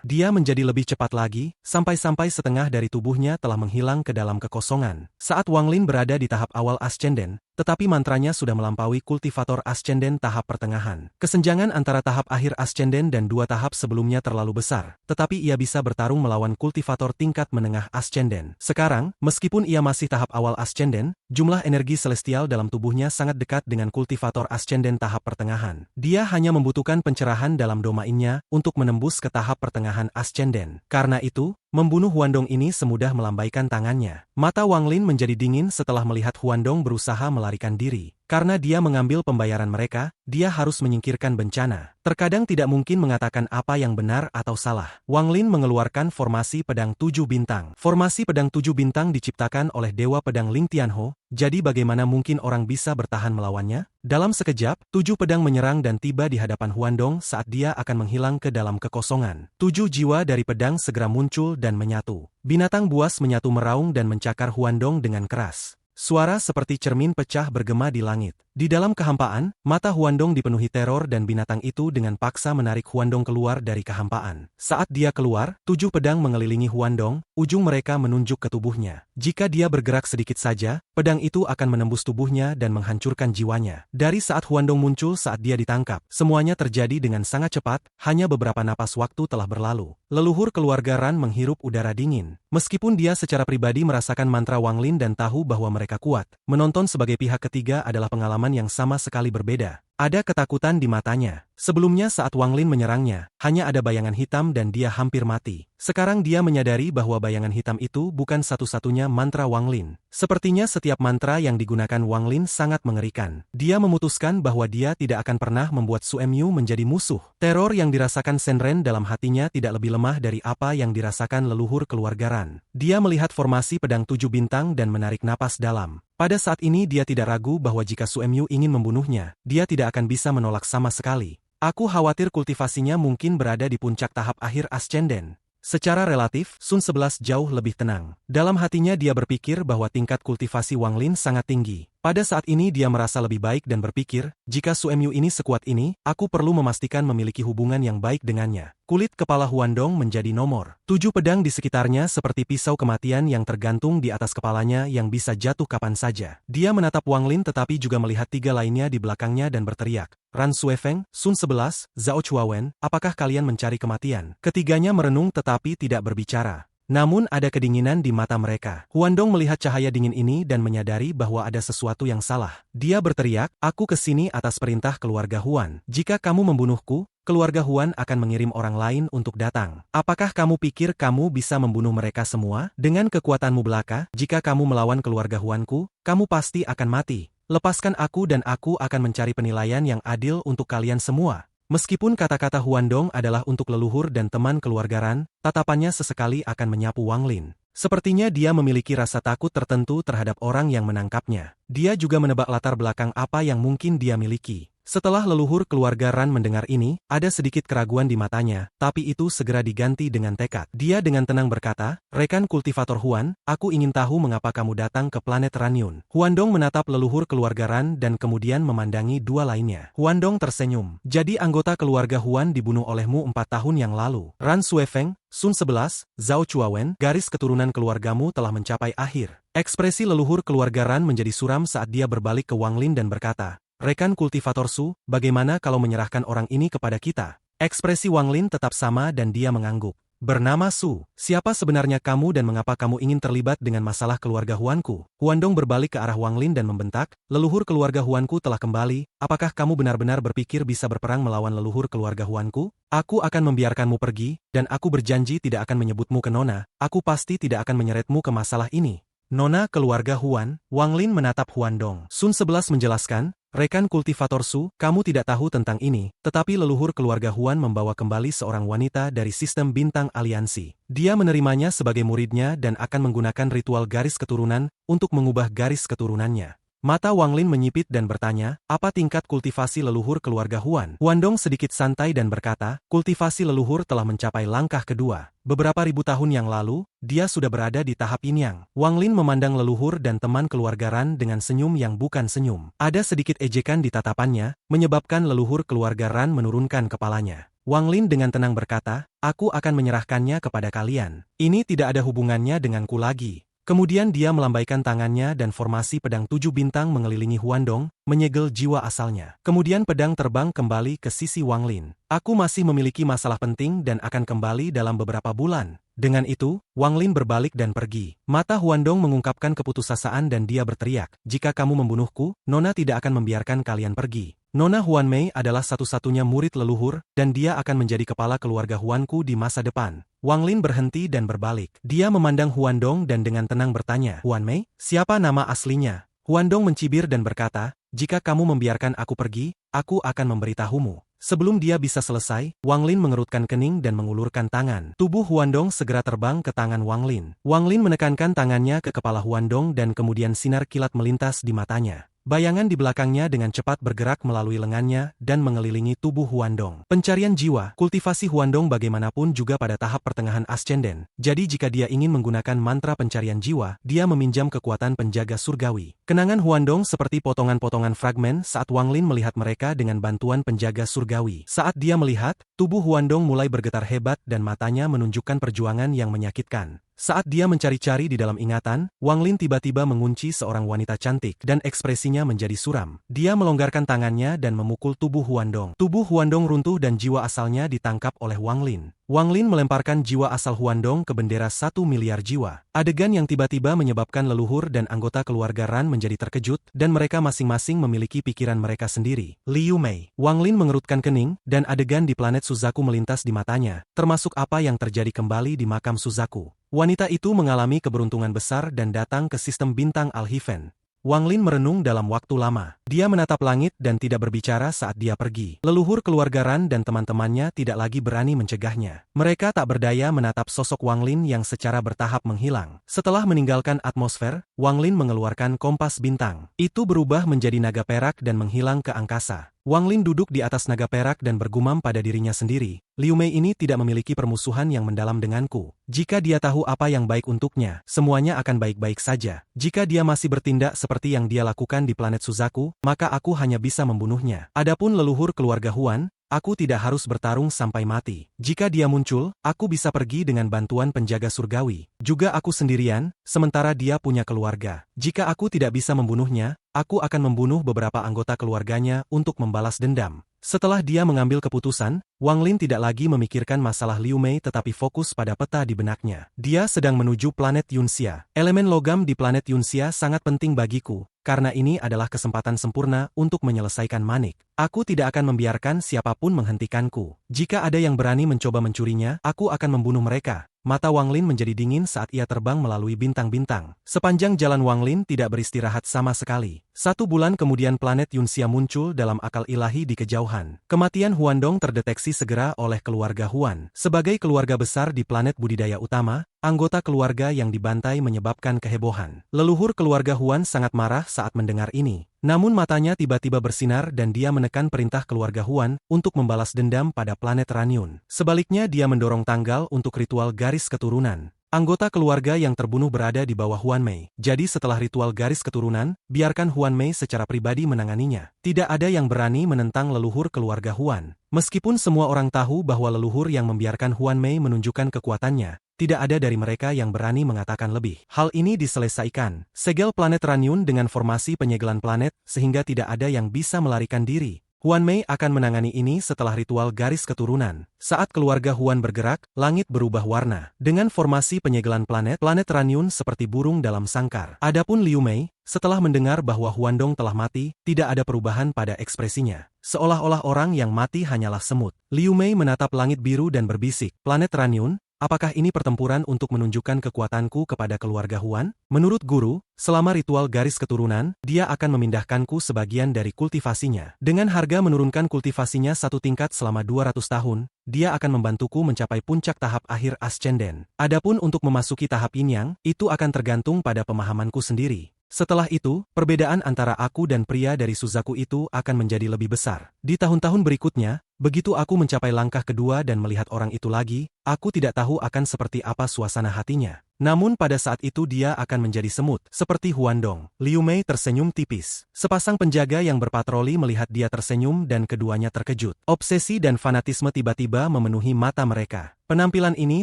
Speaker 1: Dia menjadi lebih cepat lagi, sampai-sampai setengah dari tubuhnya telah menghilang ke dalam kekosongan. Saat Wanglin berada di tahap awal Ascenden, tetapi mantranya sudah melampaui kultivator Ascenden tahap pertengahan. Kesenjangan antara tahap akhir Ascenden dan dua tahap sebelumnya terlalu besar, tetapi ia bisa bertarung melawan kultivator tingkat menengah Ascenden. Sekarang, meskipun ia masih tahap awal Ascenden, jumlah energi celestial dalam tubuhnya sangat dekat dengan kultivator Ascenden tahap pertengahan. Dia hanya membutuhkan pencerahan dalam domainnya untuk menembus ke tahap pertengahan Ascenden. Karena itu, membunuh Huandong ini semudah melambaikan tangannya. Mata Wanglin menjadi dingin setelah melihat Huandong berusaha melarikan diri. Karena dia mengambil pembayaran mereka, dia harus menyingkirkan bencana. Terkadang tidak mungkin mengatakan apa yang benar atau salah. Wanglin mengeluarkan formasi pedang 7 bintang. Formasi pedang 7 bintang diciptakan oleh Dewa Pedang Ling Tianho, jadi bagaimana mungkin orang bisa bertahan melawannya? Dalam sekejap, 7 pedang menyerang dan tiba di hadapan Huandong saat dia akan menghilang ke dalam kekosongan. 7 jiwa dari pedang segera muncul dan menyatu. Binatang buas menyatu meraung dan mencakar Huandong dengan keras. Suara seperti cermin pecah bergema di langit. Di dalam kehampaan, mata Huandong dipenuhi teror dan binatang itu dengan paksa menarik Huandong keluar dari kehampaan. Saat dia keluar, 7 pedang mengelilingi Huandong, ujung mereka menunjuk ke tubuhnya. Jika dia bergerak sedikit saja, pedang itu akan menembus tubuhnya dan menghancurkan jiwanya. Dari saat Huandong muncul saat dia ditangkap, semuanya terjadi dengan sangat cepat, hanya beberapa napas waktu telah berlalu. Leluhur keluarga Ran menghirup udara dingin. Meskipun dia secara pribadi merasakan mantra Wanglin dan tahu bahwa mereka kuat, menonton sebagai pihak ketiga adalah pengalaman yang sama sekali berbeda. Ada ketakutan di matanya. Sebelumnya saat Wanglin menyerangnya, hanya ada bayangan hitam dan dia hampir mati. Sekarang dia menyadari bahwa bayangan hitam itu bukan satu-satunya mantra Wanglin. Sepertinya setiap mantra yang digunakan Wanglin sangat mengerikan. Dia memutuskan bahwa dia tidak akan pernah membuat Su Emyu menjadi musuh. Teror yang dirasakan Shenren dalam hatinya tidak lebih lemah dari apa yang dirasakan leluhur keluarga Ran. Dia melihat formasi pedang 7 bintang dan menarik napas dalam. Pada saat ini dia tidak ragu bahwa jika Su Emyu ingin membunuhnya, dia tidak akan bisa menolak sama sekali. Aku khawatir kultivasinya mungkin berada di puncak tahap akhir Ascenden. Secara relatif, Sun 11 jauh lebih tenang. Dalam hatinya dia berpikir bahwa tingkat kultivasi Wanglin sangat tinggi. Pada saat ini dia merasa lebih baik dan berpikir, jika Su Emyu ini sekuat ini, aku perlu memastikan memiliki hubungan yang baik dengannya. Kulit kepala Huandong menjadi nomor 7 pedang di sekitarnya seperti pisau kematian yang tergantung di atas kepalanya yang bisa jatuh kapan saja. Dia menatap Wanglin tetapi juga melihat 3 lainnya di belakangnya dan berteriak, Ran Suefeng, Sun 11, Zhao Chuawen, apakah kalian mencari kematian? Ketiganya merenung tetapi tidak berbicara. Namun ada kedinginan di mata mereka. Huandong melihat cahaya dingin ini dan menyadari bahwa ada sesuatu yang salah. Dia berteriak, aku kesini atas perintah keluarga Huan. Jika kamu membunuhku, keluarga Huan akan mengirim orang lain untuk datang. Apakah kamu pikir kamu bisa membunuh mereka semua? Dengan kekuatanmu belaka, jika kamu melawan keluarga Huanku, kamu pasti akan mati. Lepaskan aku dan aku akan mencari penilaian yang adil untuk kalian semua. Meskipun kata-kata Huandong adalah untuk leluhur dan teman keluarga Ran, tatapannya sesekali akan menyapu Wanglin. Sepertinya dia memiliki rasa takut tertentu terhadap orang yang menangkapnya. Dia juga menebak latar belakang apa yang mungkin dia miliki. Setelah leluhur keluarga Ran mendengar ini, ada sedikit keraguan di matanya, tapi itu segera diganti dengan tekad. Dia dengan tenang berkata, "Rekan kultivator Huan, aku ingin tahu mengapa kamu datang ke planet Ranyun." Huandong menatap leluhur keluarga Ran dan kemudian memandangi dua lainnya. Huandong tersenyum. "Jadi anggota keluarga Huan dibunuh olehmu 4 tahun yang lalu. Ran Suefeng, Sun 11, Zhao Chuawen, garis keturunan keluargamu telah mencapai akhir." Ekspresi leluhur keluarga Ran menjadi suram saat dia berbalik ke Wang Lin dan berkata, "Rekan kultivator Su, bagaimana kalau menyerahkan orang ini kepada kita?" Ekspresi Wang Lin tetap sama dan dia mengangguk. "Bernama Su, siapa sebenarnya kamu dan mengapa kamu ingin terlibat dengan masalah keluarga Huanku?" Huandong berbalik ke arah Wang Lin dan membentak, "Leluhur keluarga Huanku telah kembali, apakah kamu benar-benar berpikir bisa berperang melawan leluhur keluarga Huanku? Aku akan membiarkanmu pergi, dan aku berjanji tidak akan menyebutmu ke Nona, aku pasti tidak akan menyeretmu ke masalah ini." "Nona keluarga Huan?" Wang Lin menatap Huandong. Sun 11 menjelaskan, "Rekan kultivator Su, kamu tidak tahu tentang ini, tetapi leluhur keluarga Huan membawa kembali seorang wanita dari sistem bintang aliansi. Dia menerimanya sebagai muridnya dan akan menggunakan ritual garis keturunan untuk mengubah garis keturunannya." Mata Wang Lin menyipit dan bertanya, "Apa tingkat kultivasi leluhur keluarga Huan?" Huandong sedikit santai dan berkata, "Kultivasi leluhur telah mencapai langkah kedua. Beberapa ribu tahun yang lalu, dia sudah berada di tahap Yin-Yang." Wang Lin memandang leluhur dan teman keluarga Ran dengan senyum yang bukan senyum. Ada sedikit ejekan di tatapannya, menyebabkan leluhur keluarga Ran menurunkan kepalanya. Wang Lin dengan tenang berkata, "Aku akan menyerahkannya kepada kalian. Ini tidak ada hubungannya denganku lagi." Kemudian dia melambaikan tangannya dan formasi pedang 7 bintang mengelilingi Huandong, menyegel jiwa asalnya. Kemudian pedang terbang kembali ke sisi Wang Lin. "Aku masih memiliki masalah penting dan akan kembali dalam beberapa bulan." Dengan itu, Wang Lin berbalik dan pergi. Mata Huandong mengungkapkan keputusasaan dan dia berteriak, "Jika kamu membunuhku, Nona tidak akan membiarkan kalian pergi. Nona Huan Mei adalah satu-satunya murid leluhur, dan dia akan menjadi kepala keluarga Huanku di masa depan." Wang Lin berhenti dan berbalik. Dia memandang Huandong dan dengan tenang bertanya, "Huan Mei, siapa nama aslinya?" Huandong mencibir dan berkata, "Jika kamu membiarkan aku pergi, aku akan memberitahumu." Sebelum dia bisa selesai, Wang Lin mengerutkan kening dan mengulurkan tangan. Tubuh Huandong segera terbang ke tangan Wang Lin. Wang Lin menekankan tangannya ke kepala Huandong dan kemudian sinar kilat melintas di matanya. Bayangan di belakangnya dengan cepat bergerak melalui lengannya dan mengelilingi tubuh Huandong. Pencarian jiwa, kultivasi Huandong bagaimanapun juga pada tahap pertengahan ascenden. Jadi jika dia ingin menggunakan mantra pencarian jiwa, dia meminjam kekuatan penjaga surgawi. Kenangan Huandong seperti potongan-potongan fragmen saat Wang Lin melihat mereka dengan bantuan penjaga surgawi. Saat dia melihat, tubuh Huandong mulai bergetar hebat dan matanya menunjukkan perjuangan yang menyakitkan. Saat dia mencari-cari di dalam ingatan, Wang Lin tiba-tiba mengunci seorang wanita cantik dan ekspresinya menjadi suram. Dia melonggarkan tangannya dan memukul tubuh Huandong. Tubuh Huandong runtuh dan jiwa asalnya ditangkap oleh Wang Lin. Wang Lin melemparkan jiwa asal Huandong ke bendera 1 miliar jiwa. Adegan yang tiba-tiba menyebabkan leluhur dan anggota keluarga Ran menjadi terkejut dan mereka masing-masing memiliki pikiran mereka sendiri. Liu Mei. Wang Lin mengerutkan kening dan adegan di planet Suzaku melintas di matanya, termasuk apa yang terjadi kembali di makam Suzaku. Wanita itu mengalami keberuntungan besar dan datang ke sistem bintang Al-Hiven. Wang Lin merenung dalam waktu lama. Dia menatap langit dan tidak berbicara saat dia pergi. Leluhur keluarga Ran dan teman-temannya tidak lagi berani mencegahnya. Mereka tak berdaya menatap sosok Wang Lin yang secara bertahap menghilang. Setelah meninggalkan atmosfer, Wang Lin mengeluarkan kompas bintang. Itu berubah menjadi naga perak dan menghilang ke angkasa. Wang Lin duduk di atas naga perak dan bergumam pada dirinya sendiri, "Liu Mei ini tidak memiliki permusuhan yang mendalam denganku. Jika dia tahu apa yang baik untuknya, semuanya akan baik-baik saja. Jika dia masih bertindak seperti yang dia lakukan di planet Suzaku, maka aku hanya bisa membunuhnya. Adapun leluhur keluarga Huan, aku tidak harus bertarung sampai mati. Jika dia muncul, aku bisa pergi dengan bantuan penjaga surgawi. Juga aku sendirian, sementara dia punya keluarga. Jika aku tidak bisa membunuhnya, aku akan membunuh beberapa anggota keluarganya untuk membalas dendam." Setelah dia mengambil keputusan, Wang Lin tidak lagi memikirkan masalah Liu Mei tetapi fokus pada peta di benaknya. Dia sedang menuju planet Yunxia. Elemen logam di planet Yunxia sangat penting bagiku, karena ini adalah kesempatan sempurna untuk menyelesaikan Manik. Aku tidak akan membiarkan siapapun menghentikanku. Jika ada yang berani mencoba mencurinya, aku akan membunuh mereka. Mata Wang Lin menjadi dingin saat ia terbang melalui bintang-bintang. Sepanjang jalan Wang Lin tidak beristirahat sama sekali. 1 bulan kemudian planet Yunxia muncul dalam akal ilahi di kejauhan. Kematian Huandong terdeteksi segera oleh keluarga Huan. Sebagai keluarga besar di planet budidaya utama, anggota keluarga yang dibantai menyebabkan kehebohan. Leluhur keluarga Huan sangat marah saat mendengar ini. Namun matanya tiba-tiba bersinar dan dia menekan perintah keluarga Huan untuk membalas dendam pada planet Ranyun. Sebaliknya dia mendorong tanggal untuk ritual garis keturunan. Anggota keluarga yang terbunuh berada di bawah Huan Mei. Jadi setelah ritual garis keturunan, biarkan Huan Mei secara pribadi menanganinya. Tidak ada yang berani menentang leluhur keluarga Huan. Meskipun semua orang tahu bahwa leluhur yang membiarkan Huan Mei menunjukkan kekuatannya, tidak ada dari mereka yang berani mengatakan lebih. Hal ini diselesaikan. Segel planet Ranyun dengan formasi penyegelan planet sehingga tidak ada yang bisa melarikan diri. Huan Mei akan menangani ini setelah ritual garis keturunan. Saat keluarga Huan bergerak, langit berubah warna. Dengan formasi penyegelan planet Ranyun seperti burung dalam sangkar. Adapun Liu Mei, setelah mendengar bahwa Huandong telah mati, tidak ada perubahan pada ekspresinya. Seolah-olah orang yang mati hanyalah semut. Liu Mei menatap langit biru dan berbisik, "Planet Ranyun, apakah ini pertempuran untuk menunjukkan kekuatanku kepada keluarga Huan? Menurut guru, selama ritual garis keturunan, dia akan memindahkanku sebagian dari kultivasinya. Dengan harga menurunkan kultivasinya satu tingkat selama 200 tahun, dia akan membantuku mencapai puncak tahap akhir ascenden. Adapun untuk memasuki tahap yin yang, itu akan tergantung pada pemahamanku sendiri. Setelah itu, perbedaan antara aku dan pria dari Suzaku itu akan menjadi lebih besar. Di tahun-tahun berikutnya, begitu aku mencapai langkah kedua dan melihat orang itu lagi, aku tidak tahu akan seperti apa suasana hatinya. Namun pada saat itu dia akan menjadi semut, seperti Huandong." Liu Mei tersenyum tipis. Sepasang penjaga yang berpatroli melihat dia tersenyum dan keduanya terkejut. Obsesi dan fanatisme tiba-tiba memenuhi mata mereka. Penampilan ini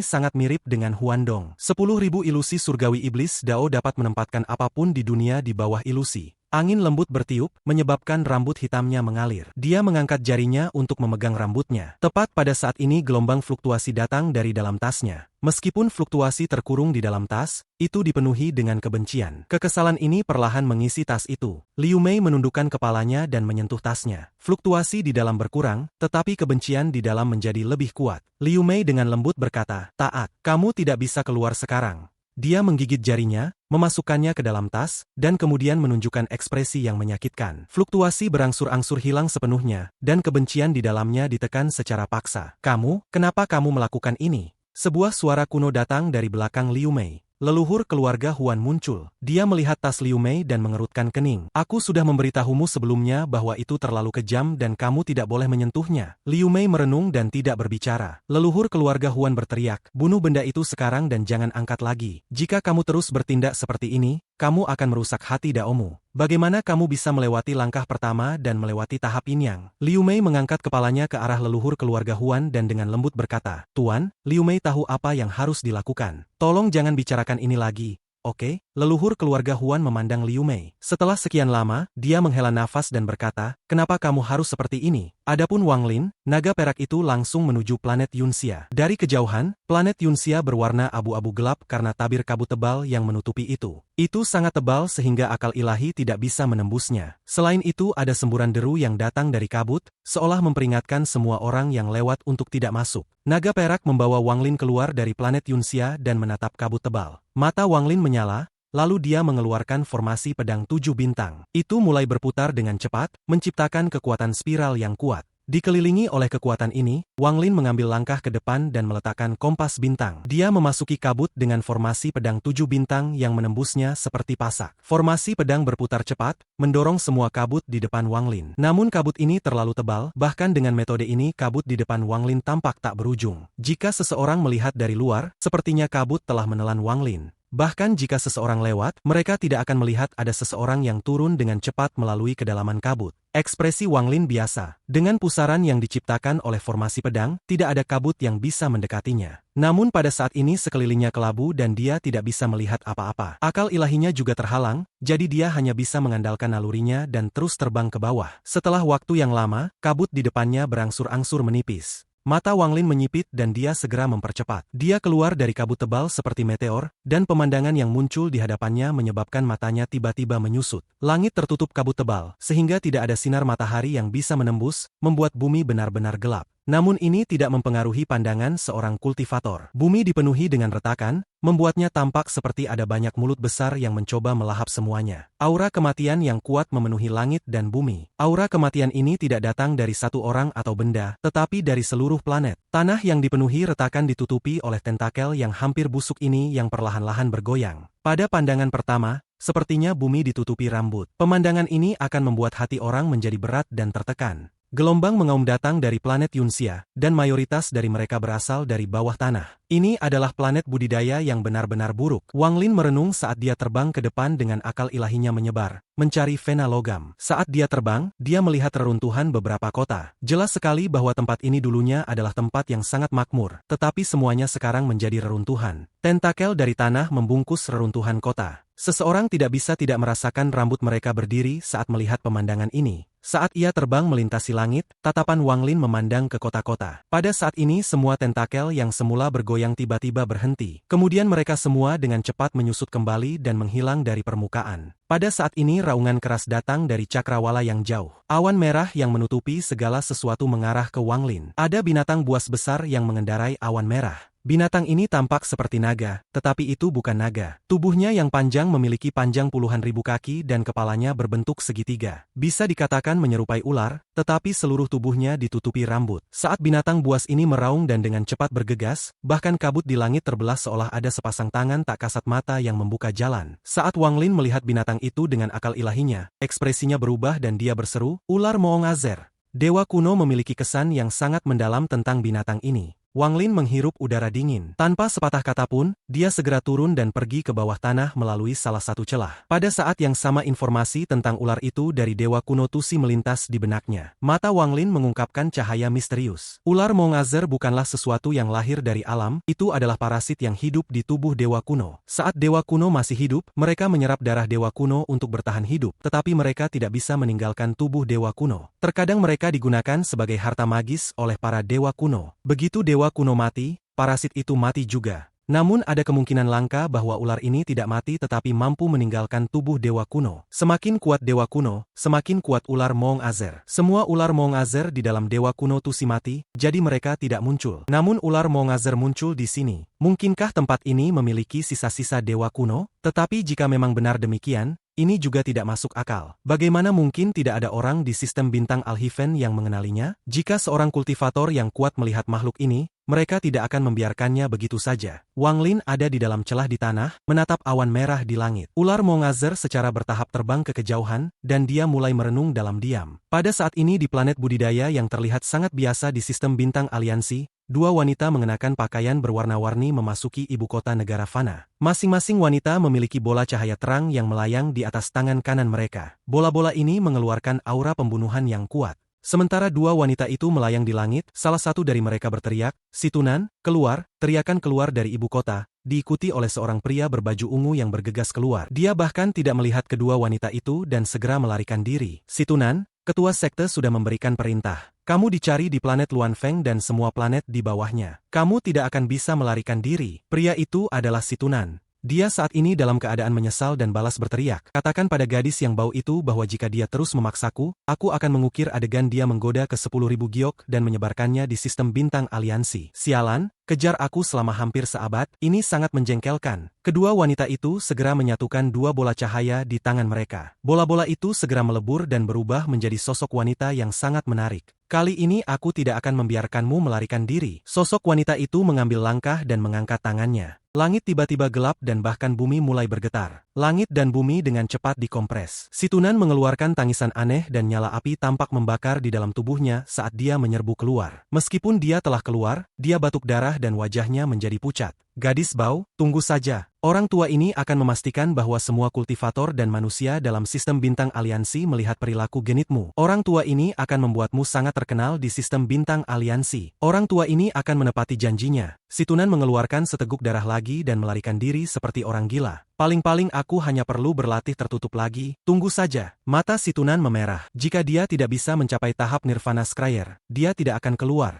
Speaker 1: sangat mirip dengan Huandong. 10.000 ilusi surgawi iblis Dao dapat menempatkan apapun di dunia di bawah ilusi. Angin lembut bertiup, menyebabkan rambut hitamnya mengalir. Dia mengangkat jarinya untuk memegang rambutnya. Tepat pada saat ini gelombang fluktuasi datang dari dalam tasnya. Meskipun fluktuasi terkurung di dalam tas, itu dipenuhi dengan kebencian. Kekesalan ini perlahan mengisi tas itu. Liu Mei menundukkan kepalanya dan menyentuh tasnya. Fluktuasi di dalam berkurang, tetapi kebencian di dalam menjadi lebih kuat. Liu Mei dengan lembut berkata, "Taat, kamu tidak bisa keluar sekarang." Dia menggigit jarinya, memasukkannya ke dalam tas, dan kemudian menunjukkan ekspresi yang menyakitkan. Fluktuasi berangsur-angsur hilang sepenuhnya, dan kebencian di dalamnya ditekan secara paksa. Kenapa kamu melakukan ini?" Sebuah suara kuno datang dari belakang Liu Mei. Leluhur keluarga Huan muncul. Dia melihat tas Liu Mei dan mengerutkan kening. "Aku sudah memberitahumu sebelumnya bahwa itu terlalu kejam dan kamu tidak boleh menyentuhnya." Liu Mei merenung dan tidak berbicara. Leluhur keluarga Huan berteriak, "Bunuh benda itu sekarang dan jangan angkat lagi. Jika kamu terus bertindak seperti ini, kamu akan merusak hati Daomu. Bagaimana kamu bisa melewati langkah pertama dan melewati tahap yin yang?" Liu Mei mengangkat kepalanya ke arah leluhur keluarga Huan dan dengan lembut berkata, "Tuan, Liu Mei tahu apa yang harus dilakukan. Tolong jangan bicarakan ini lagi, oke?" Leluhur keluarga Huan memandang Liu Mei. Setelah sekian lama, dia menghela nafas dan berkata, "Kenapa kamu harus seperti ini?" Adapun Wang Lin, naga perak itu langsung menuju planet Yunxia. Dari kejauhan, planet Yunxia berwarna abu-abu gelap karena tabir kabut tebal yang menutupi itu. Itu sangat tebal sehingga akal ilahi tidak bisa menembusnya. Selain itu ada semburan deru yang datang dari kabut, seolah memperingatkan semua orang yang lewat untuk tidak masuk. Naga perak membawa Wang Lin keluar dari planet Yunxia dan menatap kabut tebal. Mata Wang Lin menyala, lalu dia mengeluarkan formasi pedang 7 bintang. Itu mulai berputar dengan cepat, menciptakan kekuatan spiral yang kuat. Dikelilingi oleh kekuatan ini, Wang Lin mengambil langkah ke depan dan meletakkan kompas bintang. Dia memasuki kabut dengan formasi pedang 7 bintang yang menembusnya seperti pasak. Formasi pedang berputar cepat, mendorong semua kabut di depan Wang Lin. Namun kabut ini terlalu tebal, bahkan dengan metode ini kabut di depan Wang Lin tampak tak berujung. Jika seseorang melihat dari luar, sepertinya kabut telah menelan Wang Lin. Bahkan jika seseorang lewat, mereka tidak akan melihat ada seseorang yang turun dengan cepat melalui kedalaman kabut. Ekspresi Wang Lin biasa. Dengan pusaran yang diciptakan oleh formasi pedang, tidak ada kabut yang bisa mendekatinya. Namun pada saat ini sekelilingnya kelabu dan dia tidak bisa melihat apa-apa. Akal ilahinya juga terhalang, jadi dia hanya bisa mengandalkan nalurinya dan terus terbang ke bawah. Setelah waktu yang lama, kabut di depannya berangsur-angsur menipis. Mata Wang Lin menyipit dan dia segera mempercepat. Dia keluar dari kabut tebal seperti meteor, dan pemandangan yang muncul di hadapannya menyebabkan matanya tiba-tiba menyusut. Langit tertutup kabut tebal, sehingga tidak ada sinar matahari yang bisa menembus, membuat bumi benar-benar gelap. Namun ini tidak mempengaruhi pandangan seorang kultivator. Bumi dipenuhi dengan retakan, membuatnya tampak seperti ada banyak mulut besar yang mencoba melahap semuanya. Aura kematian yang kuat memenuhi langit dan bumi. Aura kematian ini tidak datang dari satu orang atau benda, tetapi dari seluruh planet. Tanah yang dipenuhi retakan ditutupi oleh tentakel yang hampir busuk ini yang perlahan-lahan bergoyang. Pada pandangan pertama, sepertinya bumi ditutupi rambut. Pemandangan ini akan membuat hati orang menjadi berat dan tertekan. Gelombang mengaum datang dari planet Yunxia, dan mayoritas dari mereka berasal dari bawah tanah. Ini adalah planet budidaya yang benar-benar buruk. Wang Lin merenung saat dia terbang ke depan dengan akal ilahinya menyebar, mencari vena logam. Saat dia terbang, dia melihat reruntuhan beberapa kota. Jelas sekali bahwa tempat ini dulunya adalah tempat yang sangat makmur, tetapi semuanya sekarang menjadi reruntuhan. Tentakel dari tanah membungkus reruntuhan kota. Seseorang tidak bisa tidak merasakan rambut mereka berdiri saat melihat pemandangan ini. Saat ia terbang melintasi langit, tatapan Wang Lin memandang ke kota-kota. Pada saat ini semua tentakel yang semula bergoyang tiba-tiba berhenti. Kemudian mereka semua dengan cepat menyusut kembali dan menghilang dari permukaan. Pada saat ini raungan keras datang dari cakrawala yang jauh. Awan merah yang menutupi segala sesuatu mengarah ke Wang Lin. Ada binatang buas besar yang mengendarai awan merah. Binatang ini tampak seperti naga, tetapi itu bukan naga. Tubuhnya yang panjang memiliki panjang puluhan ribu kaki dan kepalanya berbentuk segitiga. Bisa dikatakan menyerupai ular, tetapi seluruh tubuhnya ditutupi rambut. Saat binatang buas ini meraung dan dengan cepat bergegas, bahkan kabut di langit terbelah seolah ada sepasang tangan tak kasat mata yang membuka jalan. Saat Wang Lin melihat binatang itu dengan akal ilahinya, ekspresinya berubah dan dia berseru, "Ular Moong Azer." Dewa kuno memiliki kesan yang sangat mendalam tentang binatang ini. Wang Lin menghirup udara dingin. Tanpa sepatah kata pun, dia segera turun dan pergi ke bawah tanah melalui salah satu celah. Pada saat yang sama informasi tentang ular itu dari Dewa kuno Tusi melintas di benaknya. Mata Wang Lin mengungkapkan cahaya misterius. Ular Moong Azer bukanlah sesuatu yang lahir dari alam, itu adalah parasit yang hidup di tubuh Dewa kuno. Saat Dewa kuno masih hidup, mereka menyerap darah Dewa kuno untuk bertahan hidup, tetapi mereka tidak bisa meninggalkan tubuh Dewa kuno. Terkadang mereka digunakan sebagai harta magis oleh para Dewa kuno. Begitu Dewa kuno mati, parasit itu mati juga. Namun ada kemungkinan langka bahwa ular ini tidak mati tetapi mampu meninggalkan tubuh Dewa kuno. Semakin kuat Dewa kuno, semakin kuat ular Moong Azer. Semua ular Moong Azer di dalam Dewa kuno Tusi mati, jadi mereka tidak muncul. Namun ular Moong Azer muncul di sini. Mungkinkah tempat ini memiliki sisa-sisa Dewa kuno? Tetapi jika memang benar demikian, ini juga tidak masuk akal. Bagaimana mungkin tidak ada orang di sistem bintang Alhiven yang mengenalinya? Jika seorang kultivator yang kuat melihat makhluk ini, mereka tidak akan membiarkannya begitu saja. Wang Lin ada di dalam celah di tanah, menatap awan merah di langit. Ular Moong Azer secara bertahap terbang ke kejauhan, dan dia mulai merenung dalam diam. Pada saat ini di planet budidaya yang terlihat sangat biasa di sistem bintang aliansi, dua wanita mengenakan pakaian berwarna-warni memasuki ibu kota negara Fana. Masing-masing wanita memiliki bola cahaya terang yang melayang di atas tangan kanan mereka. Bola-bola ini mengeluarkan aura pembunuhan yang kuat. Sementara dua wanita itu melayang di langit, salah satu dari mereka berteriak, "Situnan, keluar!" Teriakan keluar dari ibu kota, diikuti oleh seorang pria berbaju ungu yang bergegas keluar. Dia bahkan tidak melihat kedua wanita itu dan segera melarikan diri. "Situnan, ketua sekte sudah memberikan perintah. Kamu dicari di planet Luanfeng dan semua planet di bawahnya. Kamu tidak akan bisa melarikan diri." Pria itu adalah Situnan. Dia saat ini dalam keadaan menyesal dan balas berteriak. "Katakan pada gadis yang bau itu bahwa jika dia terus memaksaku, aku akan mengukir adegan dia menggoda ke 10.000 giok dan menyebarkannya di sistem bintang aliansi. Sialan, kejar aku selama hampir seabad, ini sangat menjengkelkan." Kedua wanita itu segera menyatukan dua bola cahaya di tangan mereka. Bola-bola itu segera melebur dan berubah menjadi sosok wanita yang sangat menarik. "Kali ini aku tidak akan membiarkanmu melarikan diri." Sosok wanita itu mengambil langkah dan mengangkat tangannya. Langit tiba-tiba gelap dan bahkan bumi mulai bergetar. Langit dan bumi dengan cepat dikompres. Situnan mengeluarkan tangisan aneh dan nyala api tampak membakar di dalam tubuhnya saat dia menyerbu keluar. Meskipun dia telah keluar, dia batuk darah dan wajahnya menjadi pucat. "Gadis bau, tunggu saja. Orang tua ini akan memastikan bahwa semua kultivator dan manusia dalam sistem bintang aliansi melihat perilaku genitmu. Orang tua ini akan membuatmu sangat terkenal di sistem bintang aliansi. Orang tua ini akan menepati janjinya." Situnan mengeluarkan seteguk darah lagi dan melarikan diri seperti orang gila. "Paling-paling aku hanya perlu berlatih tertutup lagi. Tunggu saja." Mata Situnan memerah. Jika dia tidak bisa mencapai tahap Nirvana Scryer, dia tidak akan keluar.